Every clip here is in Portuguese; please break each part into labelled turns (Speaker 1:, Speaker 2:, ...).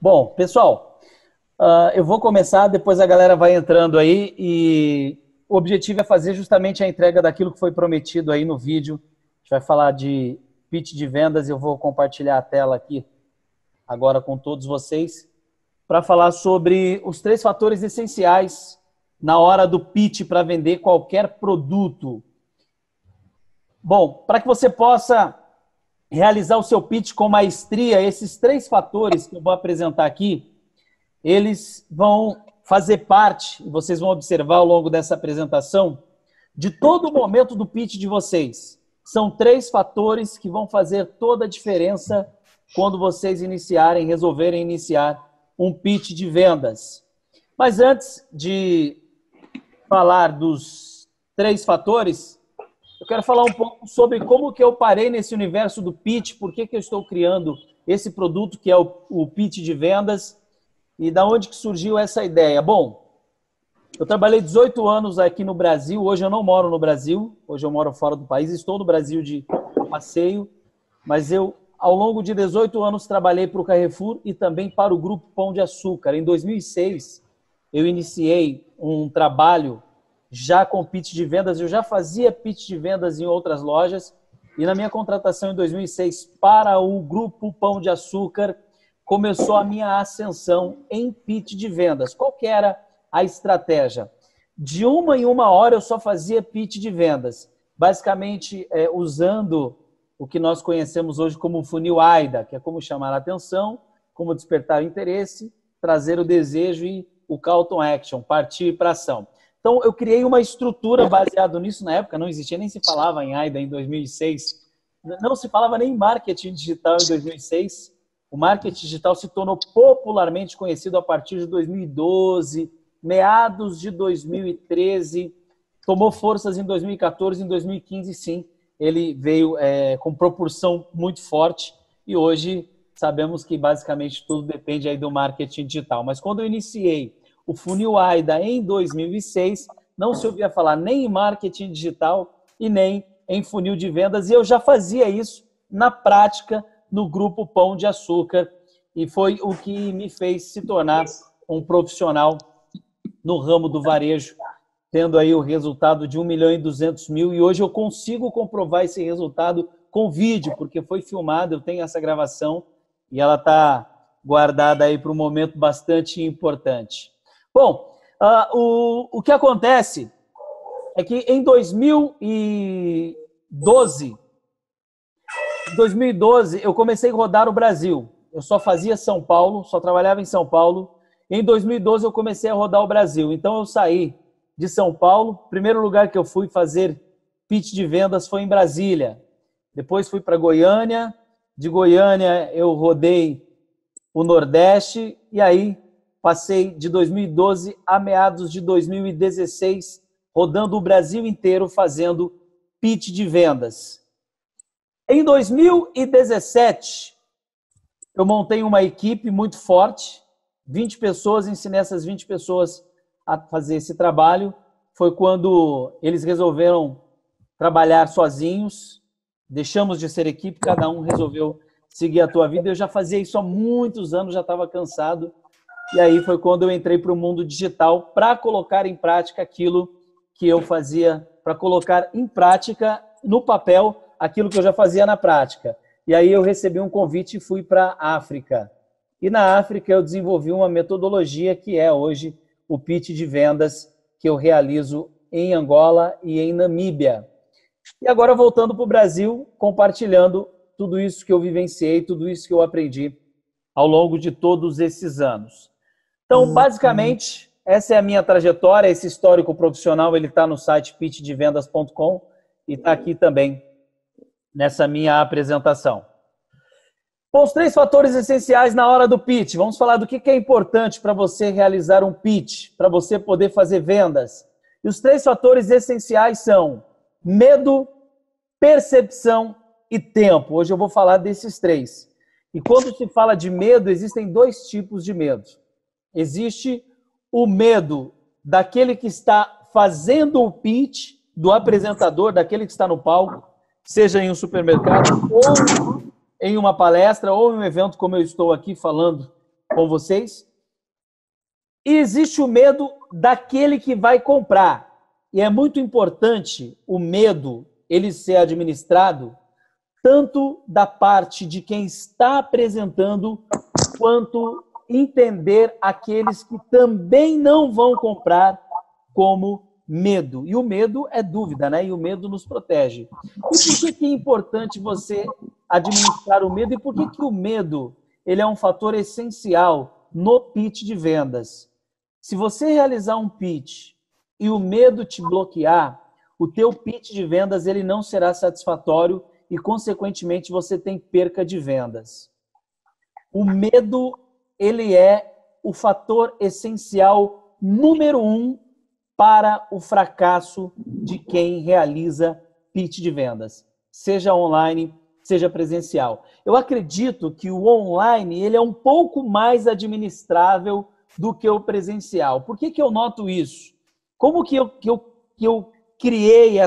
Speaker 1: Bom, pessoal, eu vou começar, depois a galera vai entrando aí e o objetivo é fazer justamente a entrega daquilo que foi prometido aí no vídeo. A gente vai falar de pitch de vendas e eu vou compartilhar a tela aqui agora com todos vocês para falar sobre os 3 fatores essenciais na hora do pitch para vender qualquer produto. Bom, para que você possa realizar o seu pitch com maestria, esses 3 fatores que eu vou apresentar aqui, eles vão fazer parte, e vocês vão observar ao longo dessa apresentação, de todo o momento do pitch de vocês. São 3 fatores que vão fazer toda a diferença quando vocês resolverem iniciar um pitch de vendas. Mas antes de falar dos 3 fatores, eu quero falar um pouco sobre como que eu parei nesse universo do pitch, por que eu estou criando esse produto que é o pitch de vendas e da onde que surgiu essa ideia. Bom, eu trabalhei 18 anos aqui no Brasil, hoje eu não moro no Brasil, hoje eu moro fora do país, estou no Brasil de passeio, mas eu, ao longo de 18 anos, trabalhei para o Carrefour e também para o Grupo Pão de Açúcar. Em 2006, eu iniciei um trabalho já com pitch de vendas, eu já fazia pitch de vendas em outras lojas, e na minha contratação em 2006 para o Grupo Pão de Açúcar, começou a minha ascensão em pitch de vendas. Qual que era a estratégia? De uma em uma hora eu só fazia pitch de vendas, basicamente usando o que nós conhecemos hoje como funil AIDA, que é como chamar a atenção, como despertar o interesse, trazer o desejo e o call to action, partir para ação. Então, eu criei uma estrutura baseada nisso. Na época não existia, nem se falava em AIDA em 2006. Não se falava nem em marketing digital em 2006. O marketing digital se tornou popularmente conhecido a partir de 2012, meados de 2013. Tomou forças em 2014, em 2015, sim. Ele veio com proporção muito forte e hoje sabemos que basicamente tudo depende aí do marketing digital. Mas quando eu iniciei o funil AIDA em 2006, não se ouvia falar nem em marketing digital e nem em funil de vendas, e eu já fazia isso na prática no Grupo Pão de Açúcar, e foi o que me fez se tornar um profissional no ramo do varejo, tendo aí o resultado de 1.200.000, e hoje eu consigo comprovar esse resultado com vídeo, porque foi filmado, eu tenho essa gravação, e ela está guardada aí para um momento bastante importante. Bom, o que acontece é que em 2012, eu comecei a rodar o Brasil. Eu só fazia São Paulo, só trabalhava em São Paulo. Em 2012 eu comecei a rodar o Brasil. Então eu saí de São Paulo. O primeiro lugar que eu fui fazer pitch de vendas foi em Brasília. Depois fui para Goiânia. De Goiânia eu rodei o Nordeste e aí passei de 2012 a meados de 2016, rodando o Brasil inteiro fazendo pitch de vendas. Em 2017, eu montei uma equipe muito forte, 20 pessoas, ensinei essas 20 pessoas a fazer esse trabalho. Foi quando eles resolveram trabalhar sozinhos, deixamos de ser equipe, cada um resolveu seguir a tua vida. Eu já fazia isso há muitos anos, já estava cansado. E aí foi quando eu entrei para o mundo digital para colocar em prática aquilo que eu fazia, para colocar em prática, no papel, aquilo que eu já fazia na prática. E aí eu recebi um convite e fui para a África. E na África eu desenvolvi uma metodologia que é hoje o pitch de vendas que eu realizo em Angola e em Namíbia. E agora voltando para o Brasil, compartilhando tudo isso que eu vivenciei, tudo isso que eu aprendi ao longo de todos esses anos. Então, basicamente, essa é a minha trajetória, esse histórico profissional, ele está no site pitchdevendas.com e está aqui também nessa minha apresentação. Bom, os 3 fatores essenciais na hora do pitch. Vamos falar do que é importante para você realizar um pitch, para você poder fazer vendas. E os 3 fatores essenciais são medo, percepção e tempo. Hoje eu vou falar desses 3. E quando se fala de medo, existem 2 tipos de medo. Existe o medo daquele que está fazendo o pitch, do apresentador, daquele que está no palco, seja em um supermercado, ou em uma palestra, ou em um evento como eu estou aqui falando com vocês. E existe o medo daquele que vai comprar. E é muito importante o medo, ele ser administrado tanto da parte de quem está apresentando, quanto entender aqueles que também não vão comprar como medo. E o medo é dúvida, né? E o medo nos protege. E por que é importante você administrar o medo? E por que o medo ele é um fator essencial no pitch de vendas? Se você realizar um pitch e o medo te bloquear, o teu pitch de vendas ele não será satisfatório e, consequentemente, você tem perca de vendas. O medo ele é o fator essencial número 1 para o fracasso de quem realiza pitch de vendas, seja online, seja presencial. Eu acredito que o online ele é um pouco mais administrável do que o presencial. Por que eu noto isso? Como que eu criei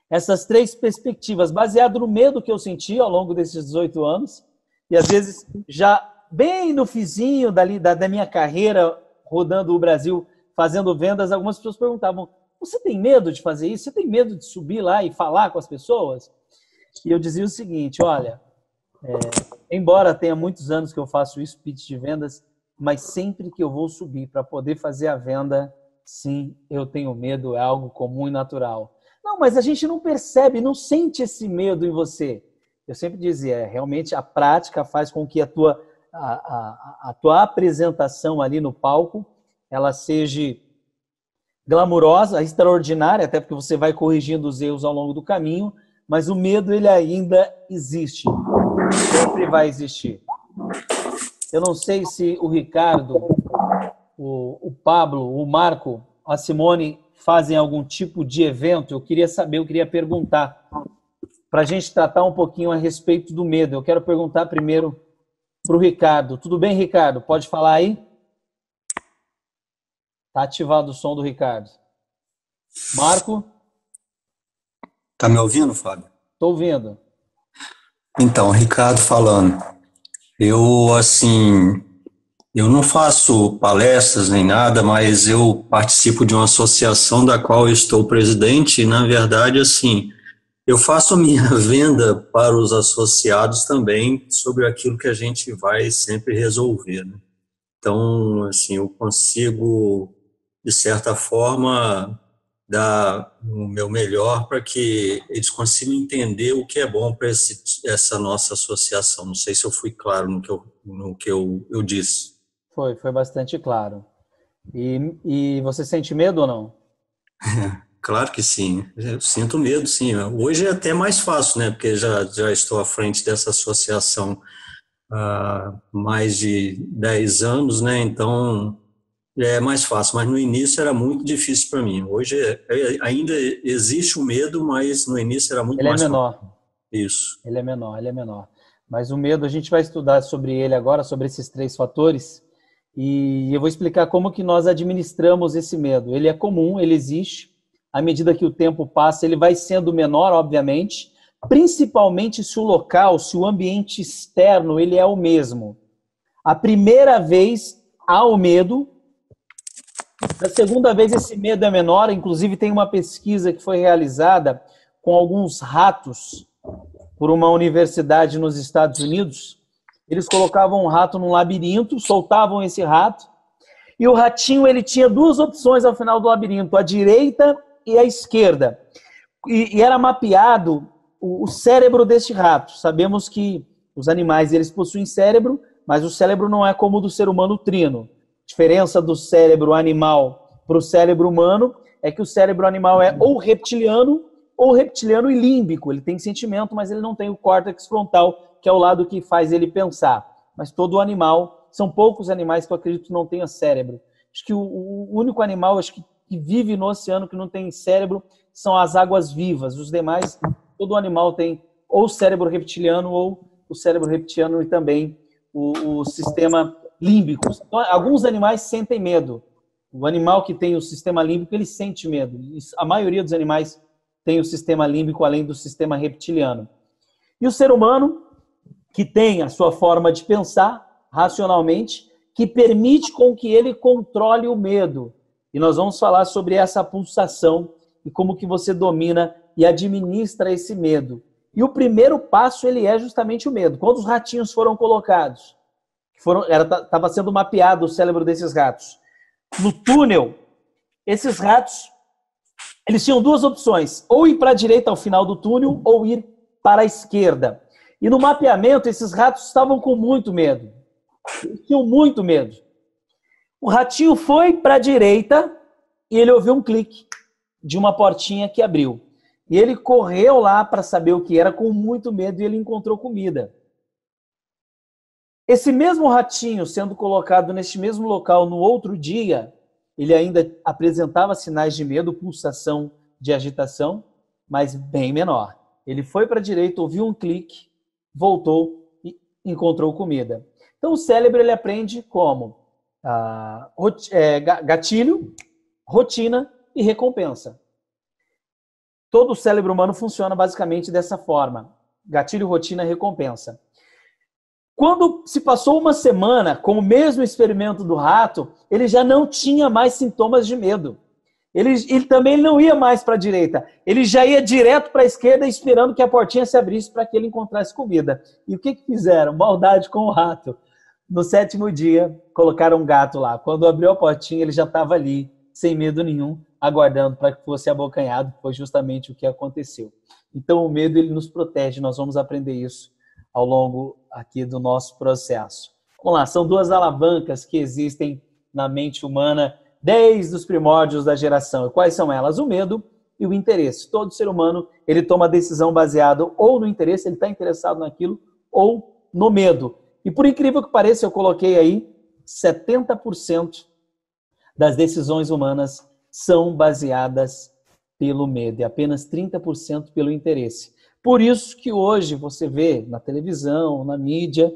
Speaker 1: essas 3 perspectivas, baseado no medo que eu senti ao longo desses 18 anos, e às vezes já bem no fizinho da minha carreira, rodando o Brasil, fazendo vendas, algumas pessoas perguntavam, você tem medo de fazer isso? Você tem medo de subir lá e falar com as pessoas? E eu dizia o seguinte, olha, embora tenha muitos anos que eu faço isso, pitch de vendas, mas sempre que eu vou subir para poder fazer a venda, sim, eu tenho medo, é algo comum e natural. Não, mas a gente não percebe, não sente esse medo em você. Eu sempre dizia, realmente a prática faz com que a tua apresentação ali no palco, ela seja glamurosa, extraordinária, até porque você vai corrigindo os erros ao longo do caminho, mas o medo ele ainda existe, sempre vai existir. Eu não sei se o Ricardo, o Pablo, o Marco, a Simone fazem algum tipo de evento. Eu queria saber, eu queria perguntar, para a gente tratar um pouquinho a respeito do medo. Eu quero perguntar primeiro para o Ricardo. Tudo bem, Ricardo? Pode falar aí? Está ativado o som do Ricardo. Marco?
Speaker 2: Tá me ouvindo, Fábio?
Speaker 1: Estou ouvindo.
Speaker 2: Então, Ricardo falando. Eu não faço palestras nem nada, mas eu participo de uma associação da qual eu estou presidente e, na verdade, eu faço a minha venda para os associados também sobre aquilo que a gente vai sempre resolver, né? Então, eu consigo, de certa forma, dar o meu melhor para que eles consigam entender o que é bom para essa nossa associação. Não sei se eu fui claro no que eu disse.
Speaker 1: Foi bastante claro. E você sente medo ou não?
Speaker 2: Claro que sim, eu sinto medo, sim. Hoje é até mais fácil, né? Porque já estou à frente dessa associação há mais de 10 anos, né? Então é mais fácil, mas no início era muito difícil para mim. Hoje ainda existe o medo, mas no início era muito
Speaker 1: Ele é
Speaker 2: mais
Speaker 1: menor.
Speaker 2: fácil. Isso.
Speaker 1: Ele é menor, ele é menor. Mas o medo, a gente vai estudar sobre ele agora, sobre esses 3 fatores, e eu vou explicar como que nós administramos esse medo. Ele é comum, ele existe. À medida que o tempo passa, ele vai sendo menor, obviamente, principalmente se o local, se o ambiente externo, ele é o mesmo. A primeira vez há o medo, a segunda vez esse medo é menor, inclusive tem uma pesquisa que foi realizada com alguns ratos por uma universidade nos Estados Unidos. Eles colocavam um rato num labirinto, soltavam esse rato, e o ratinho ele tinha 2 opções ao final do labirinto, a direita e a esquerda. E era mapeado o cérebro deste rato. Sabemos que os animais eles possuem cérebro, mas o cérebro não é como o do ser humano trino. A diferença do cérebro animal para o cérebro humano é que o cérebro animal é ou reptiliano e límbico. Ele tem sentimento, mas ele não tem o córtex frontal, que é o lado que faz ele pensar. Mas todo animal, são poucos animais que eu acredito que não tenha cérebro. Acho que o único animal que vive no oceano que não tem cérebro são as águas-vivas. Os demais, todo animal tem ou cérebro reptiliano ou o cérebro reptiliano e também o sistema límbico. Então, alguns animais sentem medo. O animal que tem o sistema límbico, ele sente medo. A maioria dos animais tem o sistema límbico além do sistema reptiliano. E o ser humano que tem a sua forma de pensar racionalmente, que permite com que ele controle o medo. E nós vamos falar sobre essa pulsação e como que você domina e administra esse medo. E o primeiro passo, ele é justamente o medo. Quando os ratinhos foram colocados, estava sendo mapeado o cérebro desses ratos, no túnel, esses ratos, eles tinham duas opções, ou ir para a direita ao final do túnel, ou ir para a esquerda. E no mapeamento, esses ratos estavam com muito medo. Eles tinham muito medo. O ratinho foi para a direita e ele ouviu um clique de uma portinha que abriu. E ele correu lá para saber o que era, com muito medo, e ele encontrou comida. Esse mesmo ratinho sendo colocado neste mesmo local no outro dia, ele ainda apresentava sinais de medo, pulsação de agitação, mas bem menor. Ele foi para a direita, ouviu um clique, voltou e encontrou comida. Então o cérebro ele aprende como gatilho, rotina e recompensa. Todo o cérebro humano funciona basicamente dessa forma. Gatilho, rotina e recompensa. Quando se passou uma semana com o mesmo experimento do rato, ele já não tinha mais sintomas de medo. Ele também não ia mais para a direita. Ele já ia direto para a esquerda, esperando que a portinha se abrisse para que ele encontrasse comida. E o que fizeram? Maldade com o rato. No 7º dia, colocaram um gato lá. Quando abriu a portinha, ele já estava ali, sem medo nenhum, aguardando para que fosse abocanhado. Foi justamente o que aconteceu. Então, o medo ele nos protege. Nós vamos aprender isso ao longo aqui do nosso processo. Vamos lá, são duas alavancas que existem na mente humana desde os primórdios da geração. E quais são elas? O medo e o interesse. Todo ser humano, ele toma decisão baseado ou no interesse, ele está interessado naquilo, ou no medo. E por incrível que pareça, eu coloquei aí, 70% das decisões humanas são baseadas pelo medo e apenas 30% pelo interesse. Por isso que hoje você vê na televisão, na mídia,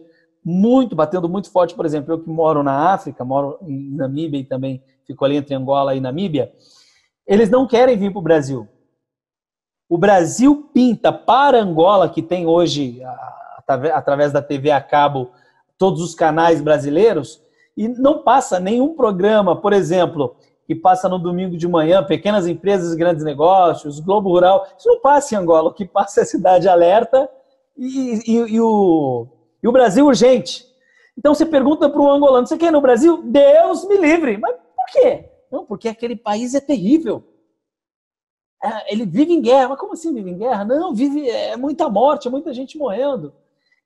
Speaker 1: batendo muito forte, por exemplo, eu que moro na África, moro em Namíbia e também fico ali entre Angola e Namíbia, eles não querem vir para o Brasil. O Brasil pinta para Angola, que tem hoje, através da TV a cabo, todos os canais brasileiros, e não passa nenhum programa, por exemplo, que passa no domingo de manhã, Pequenas Empresas e Grandes Negócios, Globo Rural, isso não passa em Angola, o que passa é Cidade Alerta e o Brasil Urgente. Então você pergunta para um angolano, você quer ir no Brasil? Deus me livre! Mas por quê? Não, porque aquele país é terrível. Ele vive em guerra. Mas como assim vive em guerra? Não, é muita morte, é muita gente morrendo.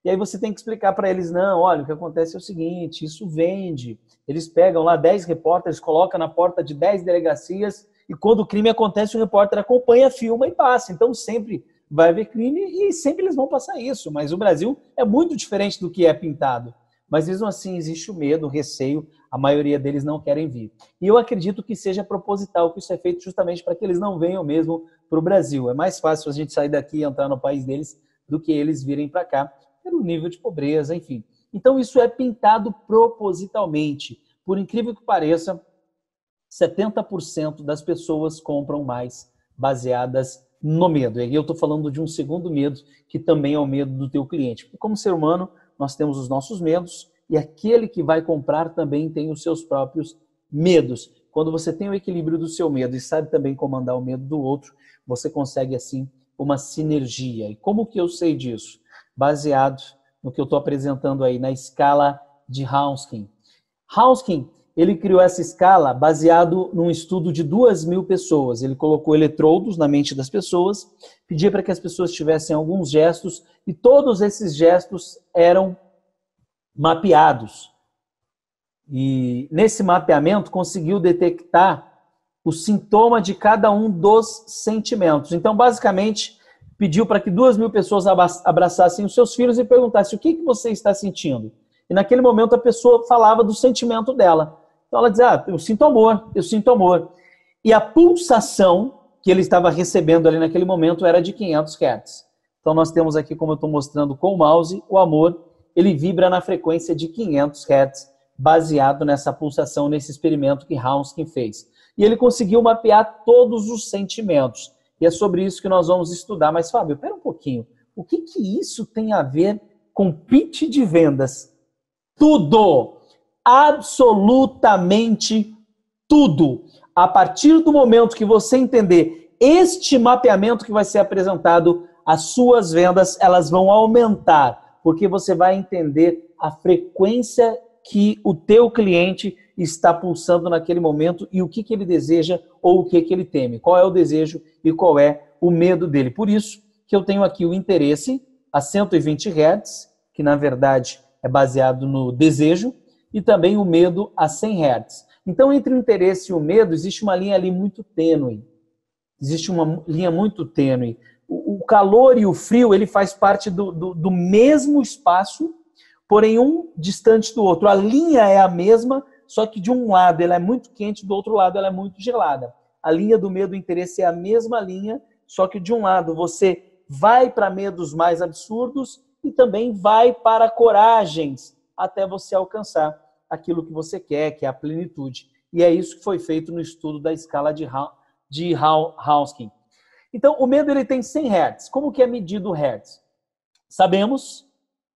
Speaker 1: E aí você tem que explicar para eles, não, olha, o que acontece é o seguinte, isso vende. Eles pegam lá 10 repórteres, colocam na porta de 10 delegacias e quando o crime acontece, o repórter acompanha, filma e passa. Então sempre vai haver crime e sempre eles vão passar isso. Mas o Brasil é muito diferente do que é pintado. Mas mesmo assim existe o medo, o receio, a maioria deles não querem vir. E eu acredito que seja proposital, que isso é feito justamente para que eles não venham mesmo para o Brasil. É mais fácil a gente sair daqui e entrar no país deles do que eles virem para cá, pelo nível de pobreza, enfim. Então isso é pintado propositalmente. Por incrível que pareça, 70% das pessoas compram mais baseadas no medo. E aí eu estou falando de um segundo medo, que também é o medo do teu cliente. Porque como ser humano, nós temos os nossos medos e aquele que vai comprar também tem os seus próprios medos. Quando você tem o equilíbrio do seu medo e sabe também comandar o medo do outro, você consegue, assim, uma sinergia. E como que eu sei disso? Baseado no que eu estou apresentando aí, na escala de Hounskin. Hounskin, ele criou essa escala baseado num estudo de 2.000 pessoas. Ele colocou eletrodos na mente das pessoas, pedia para que as pessoas tivessem alguns gestos e todos esses gestos eram mapeados. E nesse mapeamento conseguiu detectar o sintoma de cada um dos sentimentos. Então, basicamente, pediu para que 2.000 pessoas abraçassem os seus filhos e perguntassem o que você está sentindo. E naquele momento a pessoa falava do sentimento dela. Então ela dizia, eu sinto amor, eu sinto amor. E a pulsação que ele estava recebendo ali naquele momento era de 500 Hz. Então nós temos aqui, como eu estou mostrando com o mouse, o amor, ele vibra na frequência de 500 Hz, baseado nessa pulsação, nesse experimento que Hounskin fez. E ele conseguiu mapear todos os sentimentos. E é sobre isso que nós vamos estudar. Mas, Fábio, espera um pouquinho. O que isso tem a ver com pitch de vendas. Tudo! Absolutamente tudo! A partir do momento que você entender este mapeamento que vai ser apresentado, as suas vendas elas vão aumentar, porque você vai entender a frequência que o teu cliente está pulsando naquele momento e o que ele deseja ou o que ele teme. Qual é o desejo e qual é o medo dele. Por isso que eu tenho aqui o interesse a 120 Hz, que na verdade é baseado no desejo, e também o medo a 100 Hz. Então, entre o interesse e o medo, existe uma linha ali muito tênue. Existe uma linha muito tênue. O calor e o frio, ele faz parte do mesmo espaço, porém um distante do outro. A linha é a mesma, só que de um lado ela é muito quente, do outro lado ela é muito gelada. A linha do medo e interesse é a mesma linha, só que de um lado você vai para medos mais absurdos e também vai para coragens até você alcançar aquilo que você quer, que é a plenitude. E é isso que foi feito no estudo da escala de Hawking. Então, o medo ele tem 100 Hz. Como que é medido o Hertz? Sabemos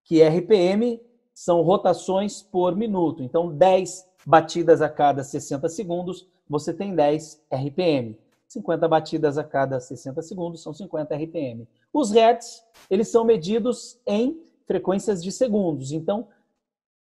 Speaker 1: que RPM são rotações por minuto. Então, 10 batidas a cada 60 segundos, você tem 10 RPM. 50 batidas a cada 60 segundos são 50 RPM. Os Hertz, eles são medidos em frequências de segundos. Então,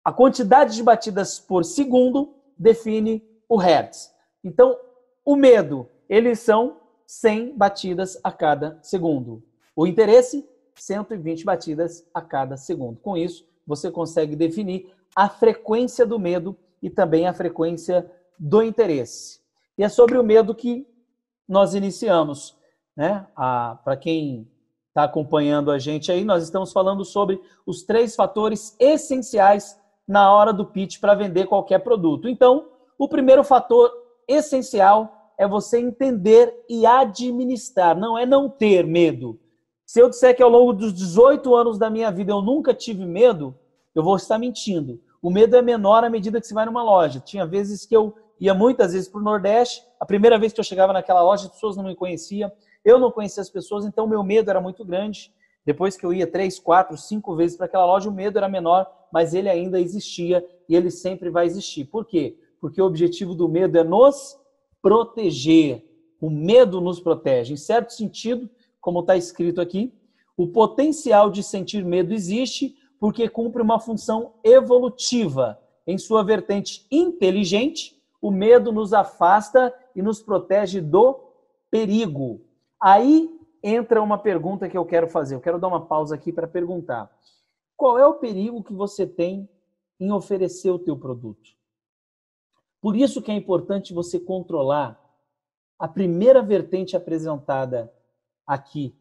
Speaker 1: a quantidade de batidas por segundo define o Hertz. Então, o medo, eles são 100 batidas a cada segundo. O interesse, 120 batidas a cada segundo. Com isso, você consegue definir a frequência do medo e também a frequência do interesse. E é sobre o medo que nós iniciamos, né? Para quem está acompanhando a gente aí, nós estamos falando sobre os 3 fatores essenciais na hora do pitch para vender qualquer produto. Então, o primeiro fator essencial é você entender e administrar, não é não ter medo. Se eu disser que ao longo dos 18 anos da minha vida eu nunca tive medo, eu vou estar mentindo. O medo é menor à medida que você vai numa loja. Tinha vezes que eu ia muitas vezes para o Nordeste, a primeira vez que eu chegava naquela loja, as pessoas não me conheciam, eu não conhecia as pessoas, então o meu medo era muito grande. Depois que eu ia 3, 4, 5 vezes para aquela loja, o medo era menor, mas ele ainda existia e ele sempre vai existir. Por quê? Porque o objetivo do medo é nos proteger. O medo nos protege. Em certo sentido, como está escrito aqui, o potencial de sentir medo existe porque cumpre uma função evolutiva. Em sua vertente inteligente, o medo nos afasta e nos protege do perigo. Aí entra uma pergunta que eu quero fazer. Eu quero dar uma pausa aqui para perguntar. Qual é o perigo que você tem em oferecer o teu produto? Por isso que é importante você controlar a primeira vertente apresentada aqui,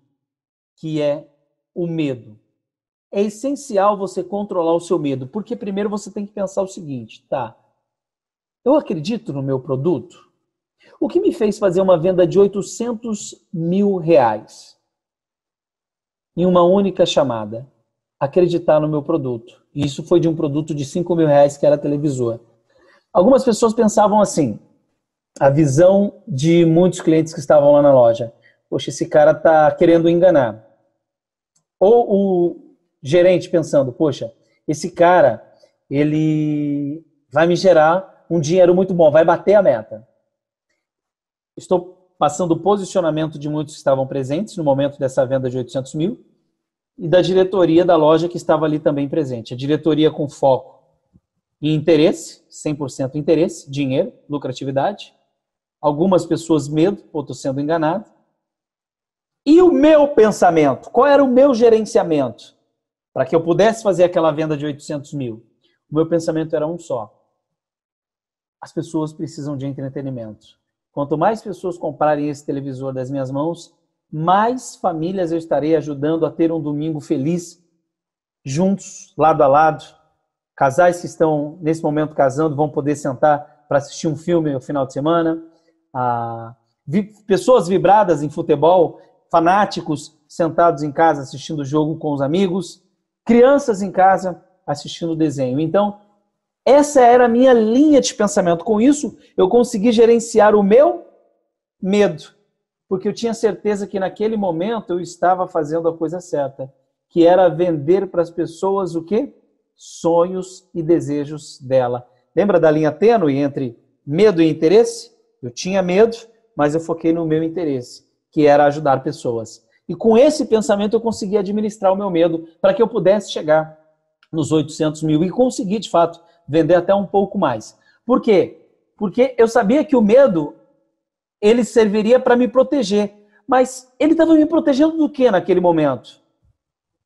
Speaker 1: que é o medo. É essencial você controlar o seu medo, porque primeiro você tem que pensar o seguinte, tá? Eu acredito no meu produto? O que me fez fazer uma venda de R$800 mil em uma única chamada? Acreditar no meu produto. E isso foi de um produto de R$5 mil, que era televisor. Algumas pessoas pensavam assim, a visão de muitos clientes que estavam lá na loja. Poxa, esse cara está querendo enganar. Ou o gerente pensando, poxa, esse cara, ele vai me gerar um dinheiro muito bom, vai bater a meta. Estou passando o posicionamento de muitos que estavam presentes no momento dessa venda de 800 mil e da diretoria da loja que estava ali também presente. A diretoria com foco em interesse, 100% interesse, dinheiro, lucratividade. Algumas pessoas medo, pô, estou sendo enganado. E o meu pensamento? Qual era o meu gerenciamento? Para que eu pudesse fazer aquela venda de 800 mil. O meu pensamento era um só. As pessoas precisam de entretenimento. Quanto mais pessoas comprarem esse televisor das minhas mãos, mais famílias eu estarei ajudando a ter um domingo feliz, juntos, lado a lado. Casais que estão, nesse momento, casando, vão poder sentar para assistir um filme no final de semana. Pessoas vibradas em futebol, fanáticos sentados em casa assistindo o jogo com os amigos, crianças em casa assistindo desenho. Então, essa era a minha linha de pensamento. Com isso, eu consegui gerenciar o meu medo, porque eu tinha certeza que naquele momento eu estava fazendo a coisa certa. que era vender para as pessoas o quê? Sonhos e desejos dela. Lembra da linha tênue entre medo e interesse? Eu tinha medo, mas eu foquei no meu interesse, que era ajudar pessoas. E com esse pensamento eu consegui administrar o meu medo para que eu pudesse chegar nos 800 mil e conseguir, de fato, vender até um pouco mais. Por quê? Porque eu sabia que o medo, ele serviria para me proteger. Mas ele estava me protegendo do que naquele momento?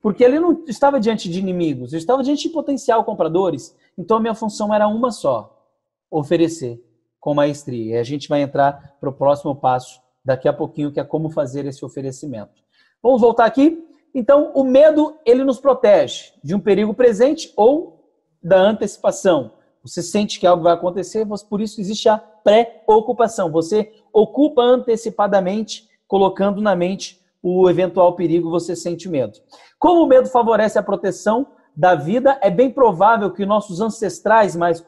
Speaker 1: Porque ele não estava diante de inimigos, eu estava diante de potencial compradores. Então a minha função era uma só: oferecer com maestria. E a gente vai entrar para o próximo passo daqui a pouquinho, que é como fazer esse oferecimento. Vamos voltar aqui? Então, o medo, ele nos protege de um perigo presente ou da antecipação. Você sente que algo vai acontecer, por isso existe a pré-ocupação. Você ocupa antecipadamente, colocando na mente o eventual perigo, você sente medo. Como o medo favorece a proteção da vida, é bem provável que nossos ancestrais mais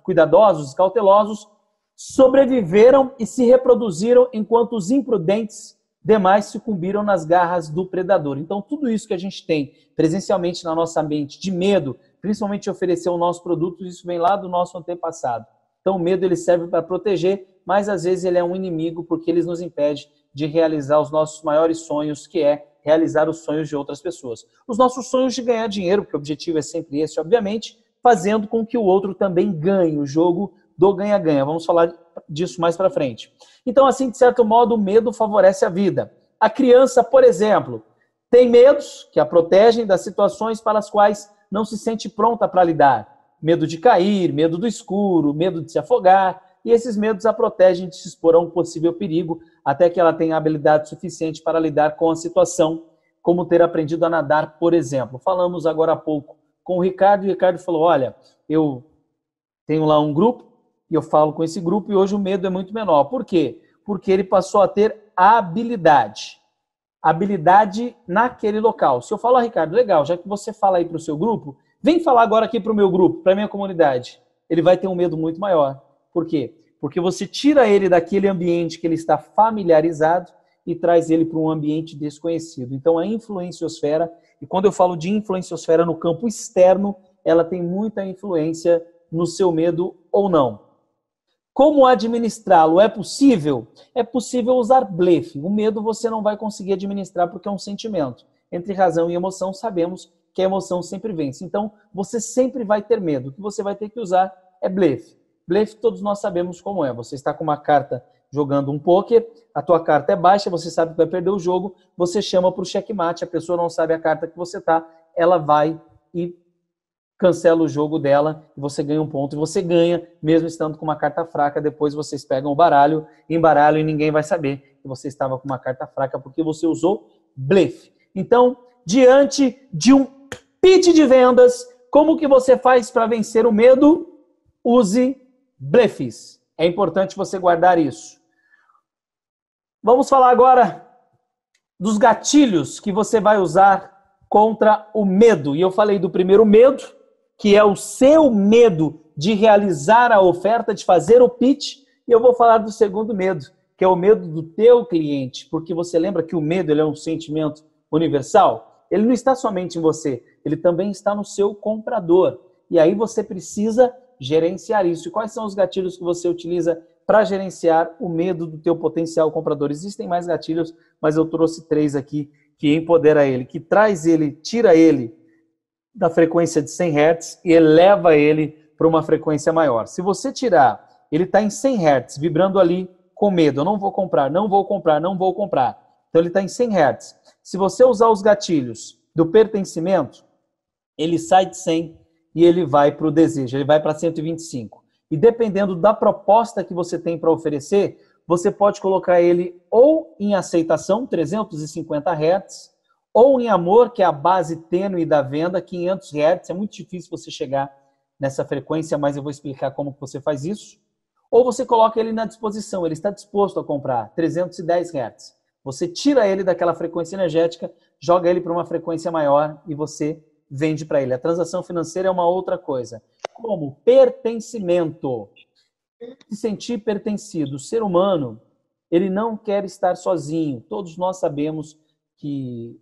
Speaker 1: cuidadosos, cautelosos, sobreviveram e se reproduziram enquanto os imprudentes demais sucumbiram nas garras do predador. Então, tudo isso que a gente tem presencialmente na nossa mente de medo, principalmente oferecer o nosso produto, isso vem lá do nosso antepassado. Então, o medo ele serve para proteger, mas às vezes ele é um inimigo porque ele nos impede de realizar os nossos maiores sonhos, que é realizar os sonhos de outras pessoas. Os nossos sonhos de ganhar dinheiro, porque o objetivo é sempre esse, obviamente, fazendo com que o outro também ganhe, o jogo do ganha-ganha. Vamos falar disso mais para frente. Então, assim, de certo modo, o medo favorece a vida. A criança, por exemplo, tem medos que a protegem das situações para as quais não se sente pronta para lidar. Medo de cair, medo do escuro, medo de se afogar. E esses medos a protegem de se expor a um possível perigo, até que ela tenha habilidade suficiente para lidar com a situação, como ter aprendido a nadar, por exemplo. Falamos agora há pouco com o Ricardo, e o Ricardo falou, olha, eu tenho lá um grupo, e eu falo com esse grupo, e hoje o medo é muito menor. Por quê? Porque ele passou a ter habilidade. Habilidade naquele local. Se eu falar, Ricardo, legal, já que você fala aí para o seu grupo, vem falar agora aqui para o meu grupo, para a minha comunidade. Ele vai ter um medo muito maior. Por quê? Porque você tira ele daquele ambiente que ele está familiarizado e traz ele para um ambiente desconhecido. Então, a influenciosfera, e quando eu falo de influenciosfera no campo externo, ela tem muita influência no seu medo ou não. Como administrá-lo? É possível? É possível usar blefe. O medo você não vai conseguir administrar porque é um sentimento. Entre razão e emoção, sabemos que a emoção sempre vence. Então, você sempre vai ter medo. O que você vai ter que usar é blefe. Blefe, todos nós sabemos como é. Você está com uma carta jogando um pôquer, a tua carta é baixa, você sabe que vai perder o jogo, você chama para o checkmate, a pessoa não sabe a carta que você está, ela vai e cancela o jogo dela, e você ganha um ponto, e você ganha, mesmo estando com uma carta fraca, depois vocês pegam o baralho, embaralham e ninguém vai saber que você estava com uma carta fraca, porque você usou blefe. Então, diante de um pitch de vendas, como que você faz para vencer o medo? Use blefes. É importante você guardar isso. Vamos falar agora dos gatilhos que você vai usar contra o medo. E eu falei do primeiro medo, que é o seu medo de realizar a oferta, de fazer o pitch. E eu vou falar do segundo medo, que é o medo do teu cliente. Porque você lembra que o medo ele é um sentimento universal? Ele não está somente em você, ele também está no seu comprador. E aí você precisa gerenciar isso. E quais são os gatilhos que você utiliza para gerenciar o medo do teu potencial comprador? Existem mais gatilhos, mas eu trouxe 3 aqui que empodera ele, que traz ele, tira ele da frequência de 100 Hz e eleva ele para uma frequência maior. Se você tirar, ele está em 100 Hz, vibrando ali com medo, eu não vou comprar, não vou comprar, não vou comprar. Então ele está em 100 Hz. Se você usar os gatilhos do pertencimento, ele sai de 100 e ele vai para o desejo, ele vai para 125. E dependendo da proposta que você tem para oferecer, você pode colocar ele ou em aceitação, 350 Hz, ou em amor, que é a base tênue da venda, 500 Hz. É muito difícil você chegar nessa frequência, mas eu vou explicar como você faz isso. Ou você coloca ele na disposição, ele está disposto a comprar, 310 Hz. Você tira ele daquela frequência energética, joga ele para uma frequência maior e você vende para ele. A transação financeira é uma outra coisa. Como pertencimento. Se sentir pertencido. O ser humano, ele não quer estar sozinho. Todos nós sabemos que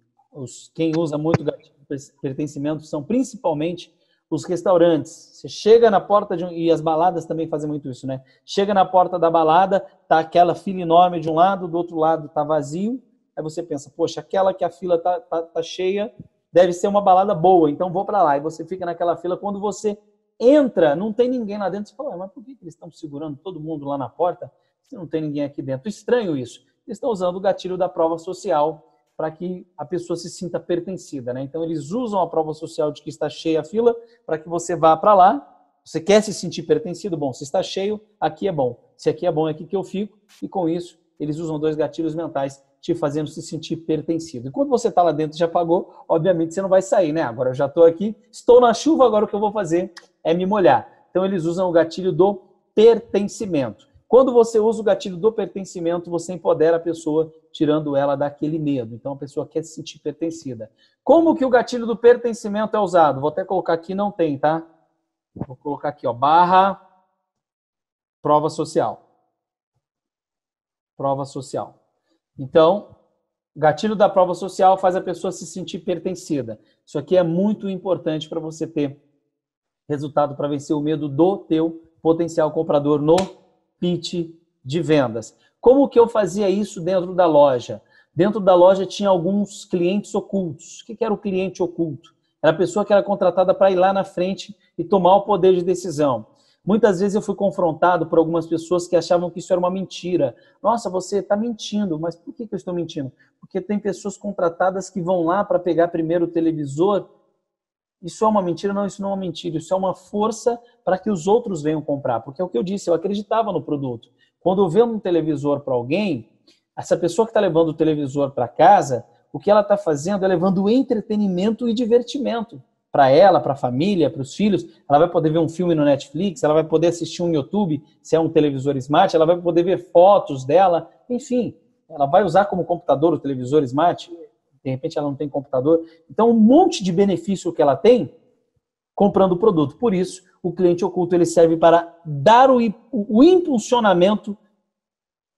Speaker 1: Quem usa muito gatilho de pertencimento são principalmente os restaurantes. Você chega na porta e as baladas também fazem muito isso, né? Chega na porta da balada, tá aquela fila enorme de um lado, do outro lado tá vazio. Aí você pensa, poxa, aquela que a fila tá cheia, deve ser uma balada boa, então vou para lá. E você fica naquela fila. Quando você entra, não tem ninguém lá dentro. Você fala, mas por que eles estão segurando todo mundo lá na porta se não tem ninguém aqui dentro? Estranho isso. Eles estão usando o gatilho da prova social para que a pessoa se sinta pertencida, né? Então, eles usam a prova social de que está cheia a fila para que você vá para lá. Você quer se sentir pertencido? Bom, se está cheio, aqui é bom. Se aqui é bom, é aqui que eu fico. E com isso, eles usam 2 gatilhos mentais te fazendo se sentir pertencido. E quando você está lá dentro e já pagou, obviamente você não vai sair, né? Agora eu já estou aqui, estou na chuva, agora o que eu vou fazer é me molhar. Então, eles usam o gatilho do pertencimento. Quando você usa o gatilho do pertencimento, você empodera a pessoa, tirando ela daquele medo. Então, a pessoa quer se sentir pertencida. Como que o gatilho do pertencimento é usado? Vou até colocar aqui, não tem, tá? Vou colocar aqui, ó, barra prova social. Prova social. Então, gatilho da prova social faz a pessoa se sentir pertencida. Isso aqui é muito importante para você ter resultado para vencer o medo do teu potencial comprador no pitch de vendas. Como que eu fazia isso dentro da loja? Dentro da loja tinha alguns clientes ocultos. O que era o cliente oculto? Era a pessoa que era contratada para ir lá na frente e tomar o poder de decisão. Muitas vezes eu fui confrontado por algumas pessoas que achavam que isso era uma mentira. Nossa, você está mentindo. Mas por que eu estou mentindo? Porque tem pessoas contratadas que vão lá para pegar primeiro o televisor. Isso é uma mentira? Não, isso não é uma mentira. Isso é uma força para que os outros venham comprar. Porque é o que eu disse, eu acreditava no produto. Quando eu vendo um televisor para alguém, essa pessoa que está levando o televisor para casa, o que ela está fazendo é levando entretenimento e divertimento para ela, para a família, para os filhos. Ela vai poder ver um filme no Netflix, ela vai poder assistir um YouTube, se é um televisor smart, ela vai poder ver fotos dela, enfim. Ela vai usar como computador o televisor smart. De repente ela não tem computador. Então, um monte de benefício que ela tem comprando o produto. Por isso, o cliente oculto ele serve para dar o impulsionamento